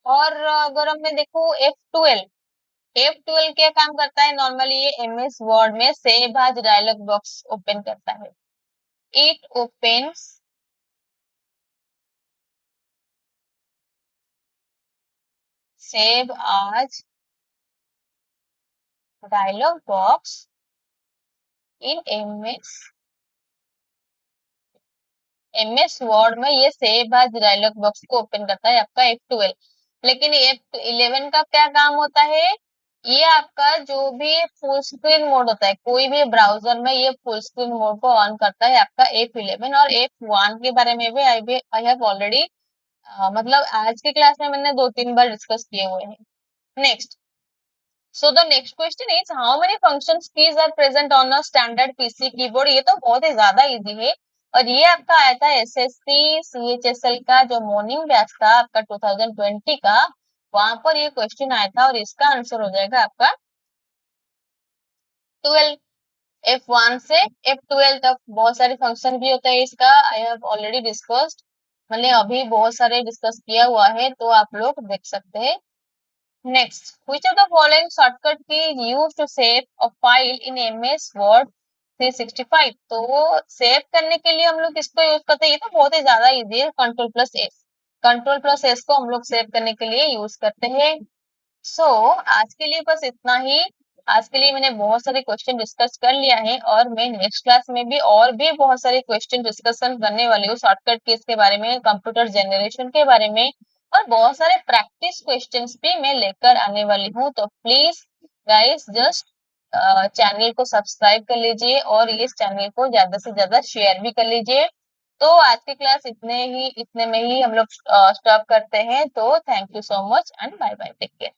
और अगर मैं देखूं F12 क्या काम करता है? नॉर्मली ये एमएस वर्ड में save as dialog box open करता है। It opens save as dialog box in MS Word में ये सेव एज डायलॉग बॉक्स को ओपन करता है आपका F12। लेकिन F11 का क्या काम होता है? ये आपका जो भी फुल स्क्रीन मोड होता है, कोई भी ब्राउजर में ये फुल स्क्रीन मोड को ऑन करता है आपका F11। और F1 के बारे में भी आई हैव ऑलरेडी मतलब आज की क्लास में मैंने 2-3 बार डिस्कस किए हुए हैं। Next, so the next question is how many functions keys are present on a standard PC keyboard? ये तो बहुत ही ज्यादा इजी है। और ये आपका आया था एसएससी सीएचएसएल का जो मॉर्निंग बैच था आपका 2020 का, वहां पर ये क्वेश्चन आया था और इसका आंसर हो जाएगा आपका 12। F1 से F12 तक बहुत सारे फंक्शन भी होता है इसका। आई हैव ऑलरेडी डिस्कस्ड, मैंने अभी बहुत सारे डिस्कस किया हुआ है, तो आप लोग देख सकते हैं। Next, which of the following shortcut key is used to save a file in MS Word 365? तो सेव करने के लिए हम लोग किसको यूज करते हैं? ये तो बहुत ही ज्यादा इजी है, Ctrl+S। Ctrl+S को हम लोग सेव करने के लिए यूज करते हैं। सो आज के लिए बस इतना ही। आज के लिए मैंने बहुत सारे क्वेश्चन डिस्कस कर लिया है और मैं नेक्स्ट क्लास में भी और भी बहुत सारे क्वेश्चन डिस्कशन करने वाली हूँ, शॉर्टकट कीज के बारे में, कंप्यूटर जनरेशन के बारे में, और बहुत सारे प्रैक्टिस क्वेश्चंस भी मैं लेकर आने वाली हूँ। तो प्लीज गाइस जस्ट चैनल को सब्सक्राइब कर लीजिए और इस चैनल को ज्यादा से ज्यादा शेयर भी कर लीजिए। तो आज की क्लास इतने में ही हम लोग स्टॉप करते हैं। तो thank you so much and bye bye, take care.